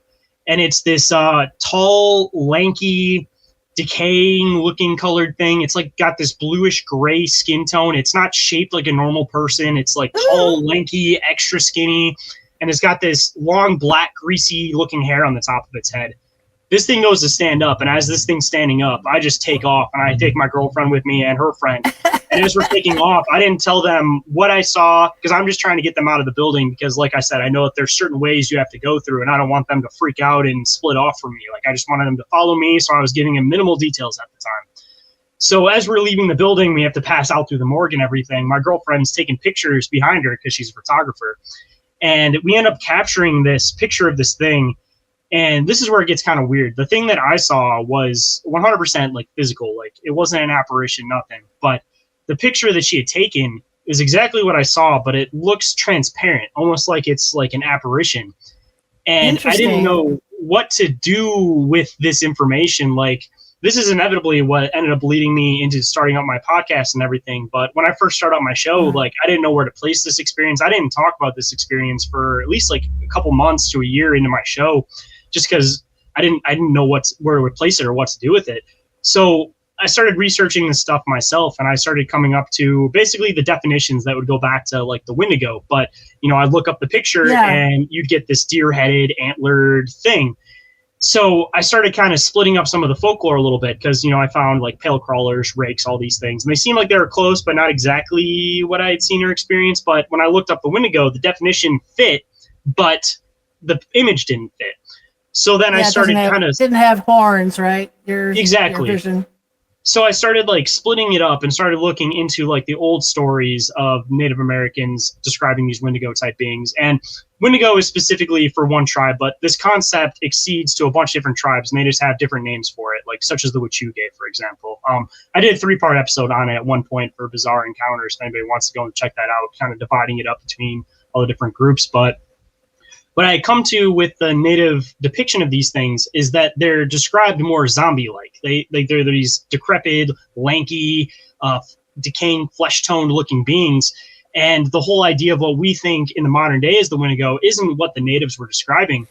and it's this tall, lanky, decaying looking colored thing. It's like got this bluish gray skin tone. It's not shaped like a normal person. It's like tall, lanky, extra skinny, and it's got this long, black, greasy looking hair on the top of its head. This thing goes to stand up, and as this thing's standing up, I just take off, and I take my girlfriend with me and her friend. And as we're taking off, I didn't tell them what I saw, because I'm just trying to get them out of the building, because like I said, I know that there's certain ways you have to go through, and I don't want them to freak out and split off from me. Like, I just wanted them to follow me, so I was giving them minimal details at the time. So as we're leaving the building, we have to pass out through the morgue and everything. My girlfriend's taking pictures behind her because she's a photographer. And we end up capturing this picture of this thing. And this is where it gets kind of weird. The thing that I saw was 100% like physical. Like, it wasn't an apparition, nothing. But the picture that she had taken, is exactly what I saw, but it looks transparent, almost like it's like an apparition. And I didn't know what to do with this information. Like, this is inevitably what ended up leading me into starting up my podcast and everything. But when I first started out my show, like, I didn't know where to place this experience. I didn't talk about this experience for at least like a couple months to a year into my show, just because I didn't know where to place it or what to do with it. So I started researching this stuff myself, and I started coming up to basically the definitions that would go back to like the Wendigo. But, you know, I'd look up the picture and you'd get this deer-headed, antlered thing. So I started kind of splitting up some of the folklore a little bit because, you know, I found like pale crawlers, rakes, all these things. And they seemed like they were close, but not exactly what I had seen or experienced. But when I looked up the Wendigo, the definition fit, but the image didn't fit. So then I started didn't have horns, right? Exactly. Your vision. So I started like splitting it up and started looking into like the old stories of Native Americans describing these Wendigo type beings. And Wendigo is specifically for one tribe, but this concept exceeds to a bunch of different tribes, and they just have different names for it, like such as the Wachuge, for example. I did a 3-part episode on it at one point for Bizarre Encounters. If anybody wants to go and check that out, kind of dividing it up between all the different groups. But what I come to with the native depiction of these things is that they're described more zombie-like. They're these decrepit, lanky, decaying, flesh-toned looking beings. And the whole idea of what we think in the modern day is the Wendigo isn't what the natives were describing.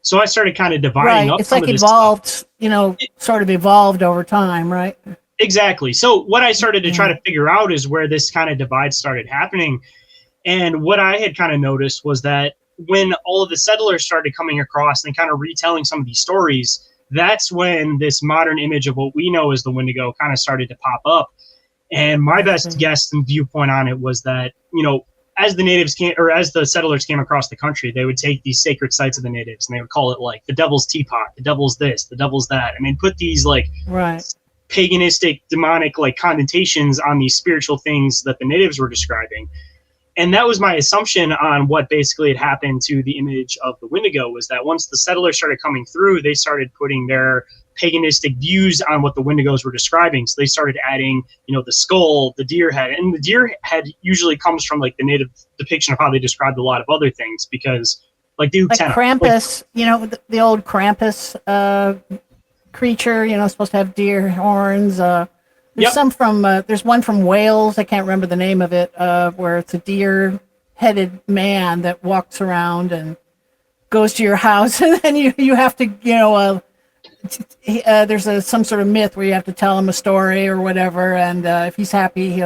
So I started kind of dividing up. It's like evolved, you know, sort of evolved over time, right? Exactly. So what I started to try to figure out is where this kind of divide started happening. And what I had kind of noticed was that when all of the settlers started coming across and kind of retelling some of these stories, that's when this modern image of what we know as the Wendigo kind of started to pop up. And my best guess and viewpoint on it was that, you know, as the settlers came across the country, they would take these sacred sites of the natives and they would call it like the devil's teapot, the devil's this, the devil's that. And they'd put these like paganistic, demonic like connotations on these spiritual things that the natives were describing. And that was my assumption on what basically had happened to the image of the Wendigo, was that once the settlers started coming through, they started putting their paganistic views on what the Wendigos were describing. So they started adding, you know, the skull, the deer head. And the deer head usually comes from like the native depiction of how they described a lot of other things, because like the like Krampus, you know, the old Krampus creature, you know, supposed to have deer horns. There's some from there's one from Wales. I can't remember the name of it. Where it's a deer-headed man that walks around and goes to your house, and then you have to, you know, there's some sort of myth where you have to tell him a story or whatever, and if he's happy,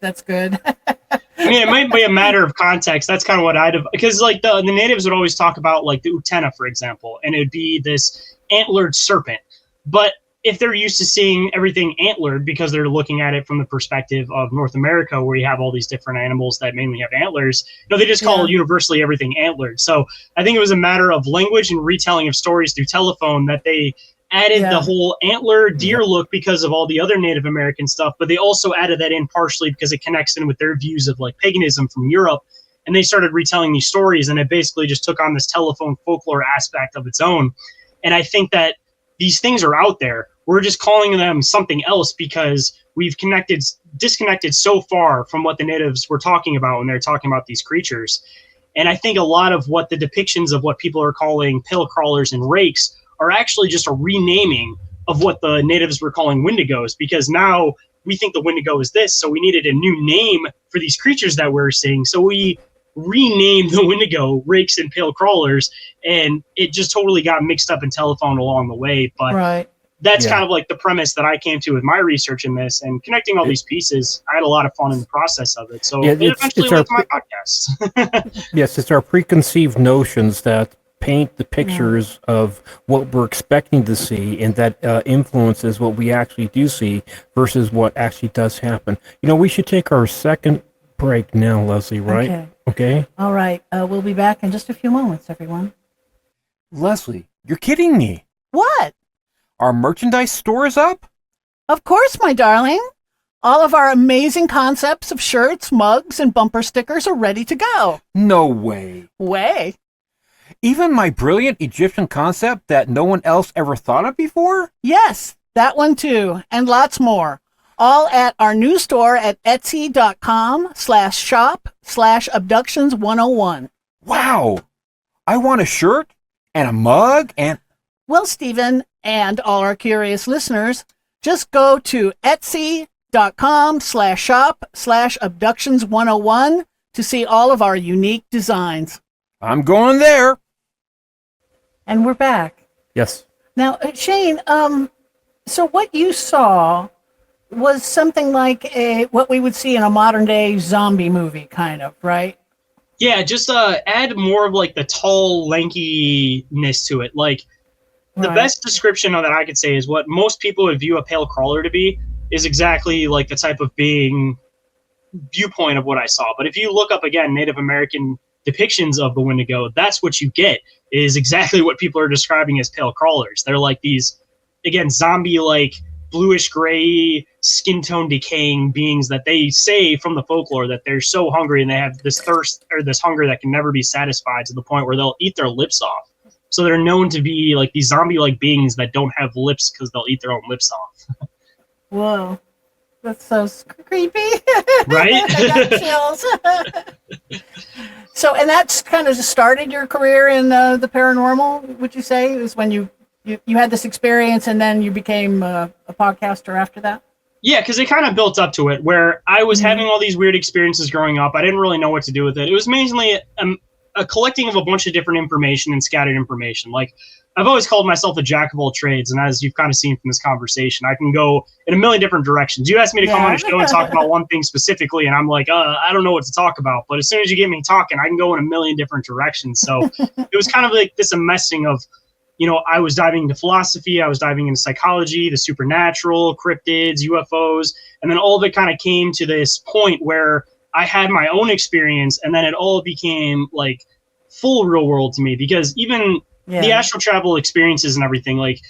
that's good. I mean, it might be a matter of context. That's kind of what I'd have, because like the natives would always talk about like the Utena, for example, and it'd be this antlered serpent, but if they're used to seeing everything antlered because they're looking at it from the perspective of North America, where you have all these different animals that mainly have antlers, they just call universally everything antlered. So I think it was a matter of language and retelling of stories through telephone that they added the whole antler deer look because of all the other Native American stuff, but they also added that in partially because it connects in with their views of like paganism from Europe. And they started retelling these stories, and it basically just took on this telephone folklore aspect of its own. And I think that these things are out there. We're just calling them something else because we've disconnected so far from what the natives were talking about when they're talking about these creatures. And I think a lot of what the depictions of what people are calling pale crawlers and rakes are actually just a renaming of what the natives were calling Wendigos, because now we think the Wendigo is this, so we needed a new name for these creatures that we're seeing. So we renamed the Wendigo rakes and pale crawlers, and it just totally got mixed up in telephone along the way. But that's kind of like the premise that I came to with my research in this, and connecting all these pieces. I had a lot of fun in the process of it. So it eventually led to my podcast. Yes, it's our preconceived notions that paint the pictures of what we're expecting to see, and that influences what we actually do see versus what actually does happen. You know, we should take our second break now, Leslie, right? Okay. All right. We'll be back in just a few moments, everyone. Leslie, you're kidding me. What? Our merchandise store is up? Of course, my darling. All of our amazing concepts of shirts, mugs, and bumper stickers are ready to go. No way. Even my brilliant Egyptian concept that no one else ever thought of before? Yes, that one too, and lots more. all at our new store at etsy.com/shop/abductions101. Wow. I want a shirt and a mug and... Well, Stephen, and all our curious listeners, just go to etsy.com/shop/abductions101 to see all of our unique designs. I'm going there. And we're back. Yes. Now, Shane, so what you saw was something like what we would see in a modern day zombie movie, kind of, right? Yeah, just add more of like the tall lankiness to it. Like the best description of that I could say is what most people would view a pale crawler to be is exactly like the type of being viewpoint of what I saw. But if you look up again Native American depictions of the Wendigo, that's what you get, is exactly what people are describing as pale crawlers. They're like these, again, zombie-like bluish gray skin tone decaying beings that they say from the folklore that they're so hungry and they have this thirst or this hunger that can never be satisfied to the point where they'll eat their lips off. So they're known to be like these zombie-like beings that don't have lips because they'll eat their own lips off. Whoa. That's so creepy. Right? I got chills. So, and that's kind of started your career in the paranormal, would you say? Is when you had this experience and then you became a podcaster after that? Yeah, because it kind of built up to it, where I was having all these weird experiences growing up. I didn't really know what to do with it. It was mainly a collecting of a bunch of different information and scattered information. Like, I've always called myself a jack of all trades, and as you've kind of seen from this conversation, I can go in a million different directions. You asked me to come on a show and talk about one thing specifically, and I'm like, I don't know what to talk about. But as soon as you get me talking, I can go in a million different directions. So it was kind of like this messing of, you know, I was diving into philosophy, I was diving into psychology, the supernatural, cryptids, UFOs, and then all of it kind of came to this point where I had my own experience, and then it all became like full real world to me, because even the astral travel experiences and everything, like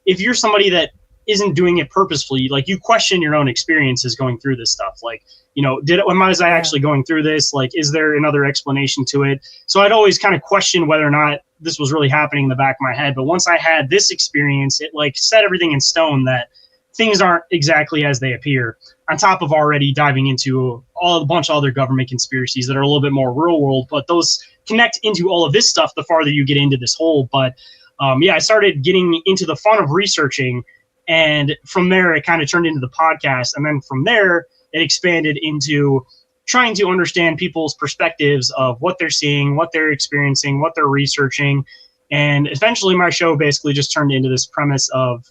if you're somebody that isn't doing it purposefully, like you question your own experiences going through this stuff. Like, you know, was I actually going through this? Like, is there another explanation to it? So I'd always kind of question whether or not this was really happening in the back of my head. But once I had this experience, it like set everything in stone that things aren't exactly as they appear, on top of already diving into a bunch of other government conspiracies that are a little bit more real world, but those connect into all of this stuff the farther you get into this hole. But I started getting into the fun of researching, and from there it kind of turned into the podcast, and then from there it expanded into trying to understand people's perspectives of what they're seeing, what they're experiencing, what they're researching. And eventually my show basically just turned into this premise of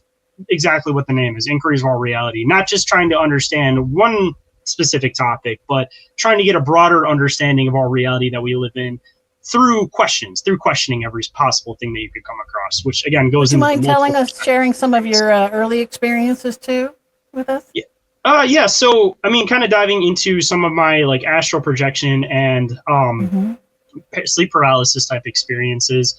exactly what the name is, Inquiries of Our Reality. Not just trying to understand one specific topic, but trying to get a broader understanding of our reality that we live in through questioning every possible thing that you could come across, which again goes into... Would you mind sharing some of your early experiences too with us? Yeah. So, I mean, kind of diving into some of my like astral projection and sleep paralysis type experiences.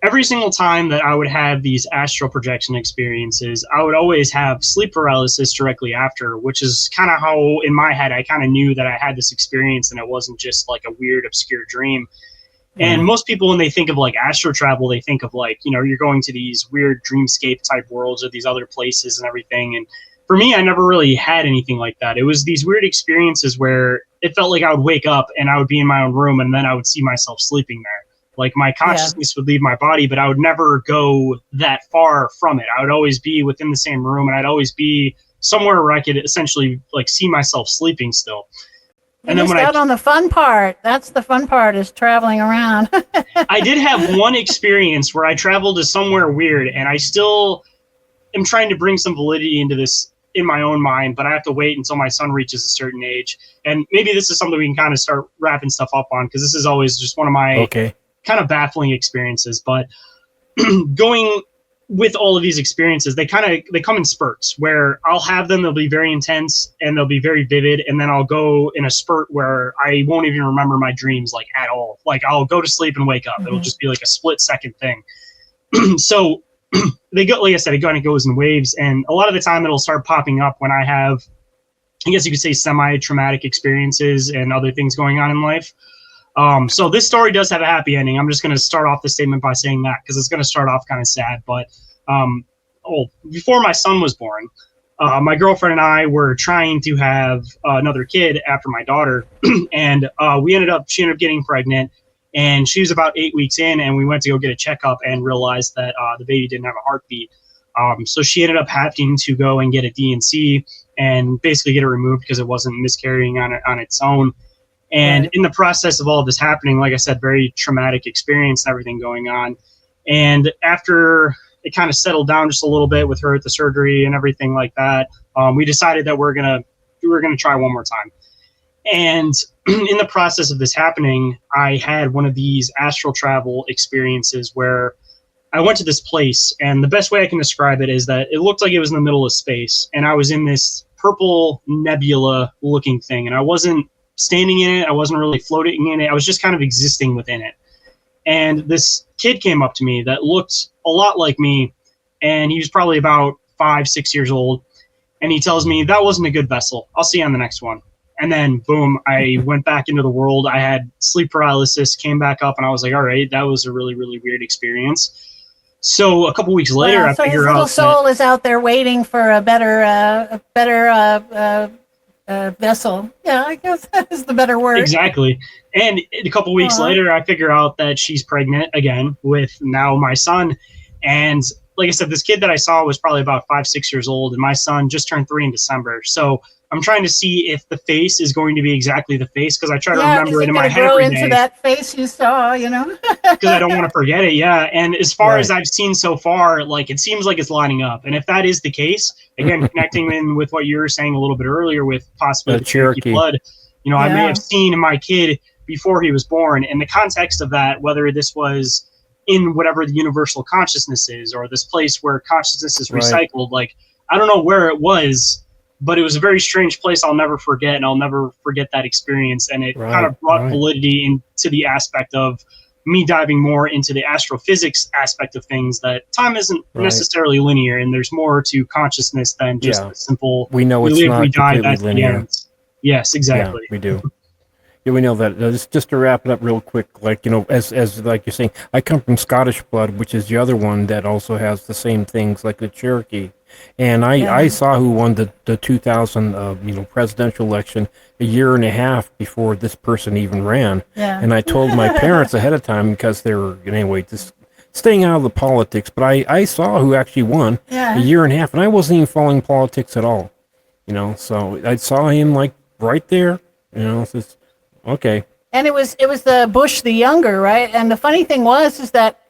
Every single time that I would have these astral projection experiences, I would always have sleep paralysis directly after, which is kind of how in my head I kind of knew that I had this experience and it wasn't just like a weird obscure dream. And most people, when they think of like astral travel, they think of like, you know, you're going to these weird dreamscape type worlds or these other places and everything. And for me, I never really had anything like that. It was these weird experiences where it felt like I would wake up and I would be in my own room and then I would see myself sleeping there. Like my consciousness would leave my body, but I would never go that far from it. I would always be within the same room, and I'd always be somewhere where I could essentially like see myself sleeping still. And then when on the fun part, that's the fun part, is traveling around. I did have one experience where I traveled to somewhere weird, and I still am trying to bring some validity into this in my own mind, but I have to wait until my son reaches a certain age. And maybe this is something we can kind of start wrapping stuff up on, because this is always just one of my kind of baffling experiences. But going with all of these experiences, they come in spurts where I'll have them, they'll be very intense and they'll be very vivid, and then I'll go in a spurt where I won't even remember my dreams like at all. Like I'll go to sleep and wake up. It'll just be like a split second thing. So they go, like I said, it kind of goes in waves, and a lot of the time it'll start popping up when I have, I guess you could say, semi-traumatic experiences and other things going on in life. So this story does have a happy ending. I'm just going to start off the statement by saying that, because it's going to start off kind of sad. But before my son was born, my girlfriend and I were trying to have another kid after my daughter, and she ended up getting pregnant, and she was about 8 weeks in, and we went to go get a checkup and realized that the baby didn't have a heartbeat. So she ended up having to go and get a D&C and basically get it removed because it wasn't miscarrying on its own. And Right. in the process of all of this happening, like I said, very traumatic experience and everything going on. And after it kind of settled down just a little bit with her at the surgery and everything like that, we decided that we're gonna try one more time. And in the process of this happening, I had one of these astral travel experiences where I went to this place, and the best way I can describe it is that it looked like it was in the middle of space, and I was in this purple nebula looking thing, and I wasn't standing in it, I wasn't really floating in it, I was just kind of existing within it. And this kid came up to me that looked a lot like me, and he was probably about 5-6 years old, and he tells me, "That wasn't a good vessel, I'll see you on the next one." And then boom, I went back into the world. I had sleep paralysis, came back up, and I was like, all right, that was a really, really weird experience. So a couple weeks later, Wow, I so his figure little out soul is out there waiting for a better vessel. Yeah, I guess that is the better word. exactly. And a couple weeks Aw. later, I figure out that she's pregnant again with now my son. And like I said, this kid that I saw was probably about 5-6 years old, and my son just turned 3 in December. So I'm trying to see if the face is going to be exactly the face, because I try to Yeah, remember is it it in my going to head grow every into day. that face you saw, you know? Because I don't want to forget it. Yeah. And as far Right. as I've seen so far, like it seems like it's lining up. And if that is the case, again, connecting in with what you were saying a little bit earlier with possibly The the Cherokee Cherokee. blood, you know, I may Yeah. have seen my kid before he was born. In the context of that, whether this was in whatever the universal consciousness is, or this place where consciousness is Right. recycled, like I don't know where it was, but it was a very strange place I'll never forget, and I'll never forget that experience. And it Right, kind of brought right. validity into the aspect of me diving more into the astrophysics aspect of things, that time isn't Right. necessarily linear, and there's more to consciousness than just Yeah. a simple We know we it's live, not we die, completely that's the linear. end. Yes, exactly. Yeah, we do. Yeah, we know that. Just to wrap it up real quick, like, you know, as like you're saying, I come from Scottish blood, which is the other one that also has the same things like the Cherokee. And I saw who won the 2000 presidential election a year and a half before this person even ran. Yeah. And I told my parents ahead of time, because they were anyway just staying out of the politics. But I saw who actually won Yeah. a year and a half, and I wasn't even following politics at all. You know, so I saw him like right there. You know, it's just, okay. And it was the Bush the younger, right? And the funny thing is that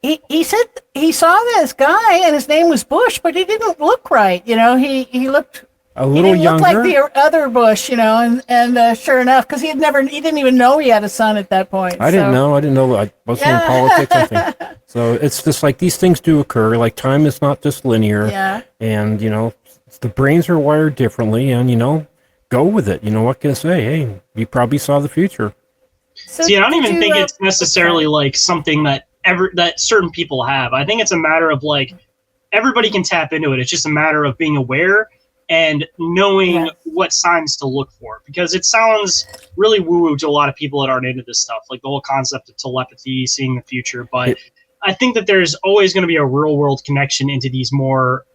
he said he saw this guy and his name was Bush, but he didn't look right. You know, he looked A he little didn't younger. look like the other Bush, you know, and sure enough, because he didn't even know he had a son at that point. I didn't know. I didn't know. I wasn't in politics. I think. So it's just like these things do occur. Like time is not just linear. Yeah. And you know, the brains are wired differently. And you know, go with it. You know, what can I say? Hey, you probably saw the future. So See, I don't did even you, think it's necessarily like something that certain people have. I think it's a matter of like everybody can tap into it. It's just a matter of being aware and knowing Yes. what signs to look for, because it sounds really woo-woo to a lot of people that aren't into this stuff, like the whole concept of telepathy, seeing the future. But I think that there's always going to be a real world connection into these more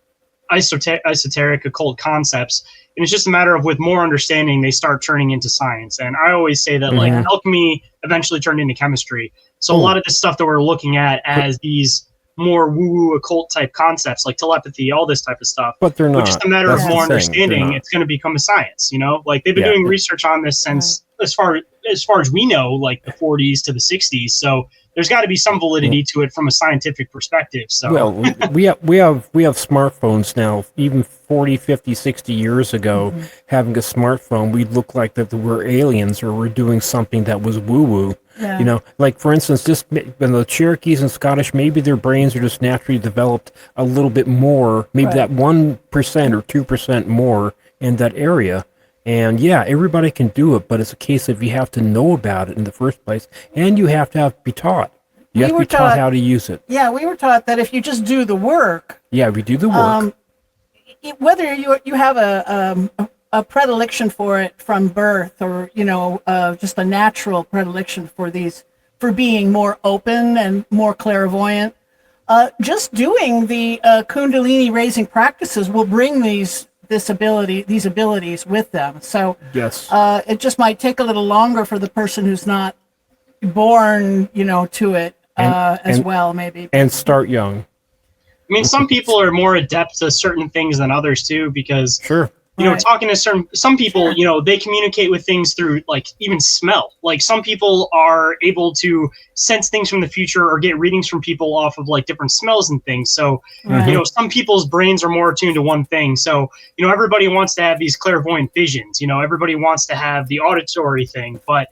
esoteric occult concepts, and it's just a matter of, with more understanding, they start turning into science. And I always say that like alchemy eventually turned into chemistry. So a lot of the stuff that we're looking at as these more woo-woo occult type concepts like telepathy, all this type of stuff, But they're not. but just a matter That's of the more thing. They're understanding, not. it's going to become a science. You know, like they've been Yeah. doing research on this since as far as we know, like the 40s to the 60s. So there's got to be some validity to it from a scientific perspective. So Well, we have smartphones now. Even 40, 50, 60 years ago, having a smartphone, we'd look like that we're aliens or we're doing something that was woo-woo. Yeah. You know, like for instance, just when the Cherokees and Scottish, maybe their brains are just naturally developed a little bit more, maybe Right. that 1% or 2% more in that area. And yeah, everybody can do it, but it's a case of you have to know about it in the first place, and you have to be taught. You have to were be taught taught- how to use it. Yeah, we were taught that if you just do the work, Yeah, we do the work. whether you have a predilection for it from birth, or just a natural predilection for being more open and more clairvoyant, just doing the kundalini raising practices will bring these these abilities with them. So Yes. it just might take a little longer for the person who's not born, to it as well, maybe. And start young. I mean, some people are more adept to certain things than others too, because Sure. Right. talking to some people, Sure. they communicate with things through like even smell. Like some people are able to sense things from the future or get readings from people off of like different smells and things. So, Right. some people's brains are more attuned to one thing. So, everybody wants to have these clairvoyant visions. Everybody wants to have the auditory thing, but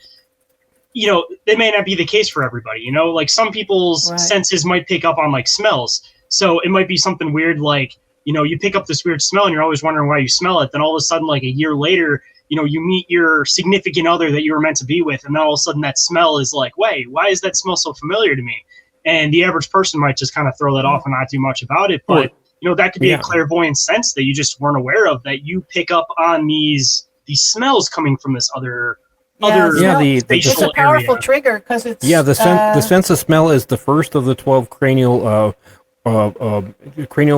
they may not be the case for everybody. Like some people's Right. senses might pick up on like smells. So it might be something weird like, you pick up this weird smell and you're always wondering why you smell it. Then all of a sudden, like a year later, you meet your significant other that you were meant to be with. And then all of a sudden that smell is like, wait, why is that smell so familiar to me? And the average person might just kind of throw that off and not do much about it. But, that could be a clairvoyant sense that you just weren't aware of, that you pick up on these smells coming from this other It's a powerful area. trigger because it's the sense of smell is the first of the 12 cranial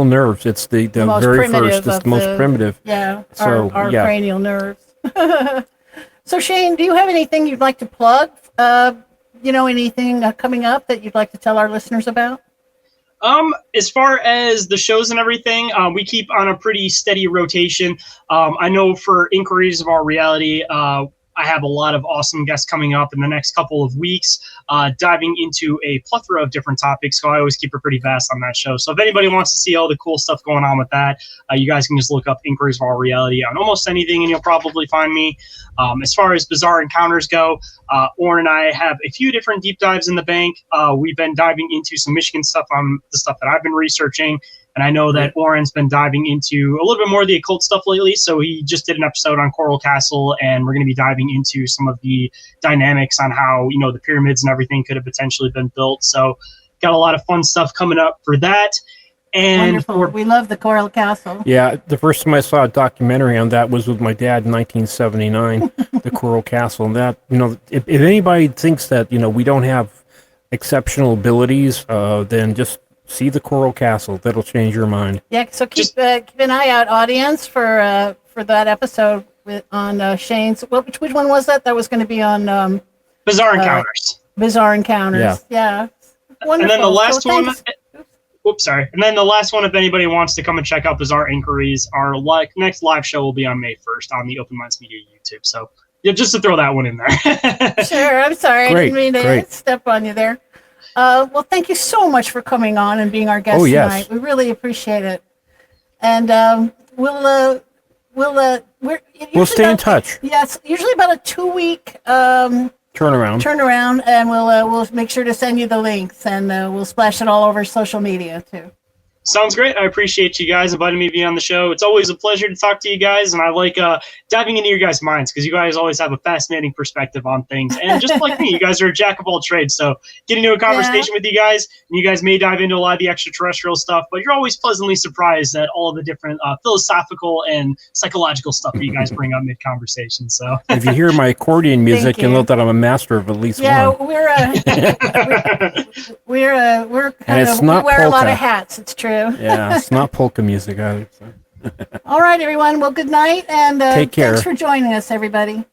nerves. It's the very first. It's the most primitive. Yeah, So our cranial nerves. So Shane, do you have anything you'd like to plug? Anything coming up that you'd like to tell our listeners about? As far as the shows and everything, we keep on a pretty steady rotation. I know for Inquiries of Our Reality, I have a lot of awesome guests coming up in the next couple of weeks, diving into a plethora of different topics. So I always keep it pretty vast on that show. So if anybody wants to see all the cool stuff going on with that, you guys can just look up Inquiries of Our Reality on almost anything and you'll probably find me. As far as Bizarre Encounters go, Oren and I have a few different deep dives in the bank. We've been diving into some Michigan stuff on the stuff that I've been researching. And I know that Oren's been diving into a little bit more of the occult stuff lately. So he just did an episode on Coral Castle, and we're going to be diving into some of the dynamics on how, the pyramids and everything could have potentially been built. So got a lot of fun stuff coming up for that. And wonderful. We love the Coral Castle. Yeah, the first time I saw a documentary on that was with my dad in 1979, the Coral Castle. And that, if anybody thinks that, we don't have exceptional abilities, then just see the Coral Castle. That'll change your mind. Yeah, so keep an eye out, audience, for that episode on Shane's. Which one was that? That was going to be on Bizarre Encounters. Bizarre Encounters. Yeah. Wonderful. And then the last one. Thanks. Oops, sorry. And then the last one, if anybody wants to come and check out Bizarre Inquiries, our next live show will be on May 1st on the Open Minds Media YouTube. So just to throw that one in there. Sure. I'm sorry. Great, I didn't mean to step on you there. Well, thank you so much for coming on and being our guest tonight. We really appreciate it. And we'll stay in touch. Yes, usually about a 2-week turnaround, and we'll make sure to send you the links, and we'll splash it all over social media too. Sounds great. I appreciate you guys inviting me to be on the show. It's always a pleasure to talk to you guys, and I like diving into your guys' minds because you guys always have a fascinating perspective on things. And just like me, you guys are a jack of all trades. So getting into a conversation with you guys, and you guys may dive into a lot of the extraterrestrial stuff, but you're always pleasantly surprised at all of the different philosophical and psychological stuff that you guys bring up mid-conversation. So if you hear my accordion music, you'll know that I'm a master of at least one. We're kind of, we wear polka. A lot of hats. It's true. Yeah, it's not polka music either. So. All right, everyone. Well, good night, and take care. Thanks for joining us, everybody.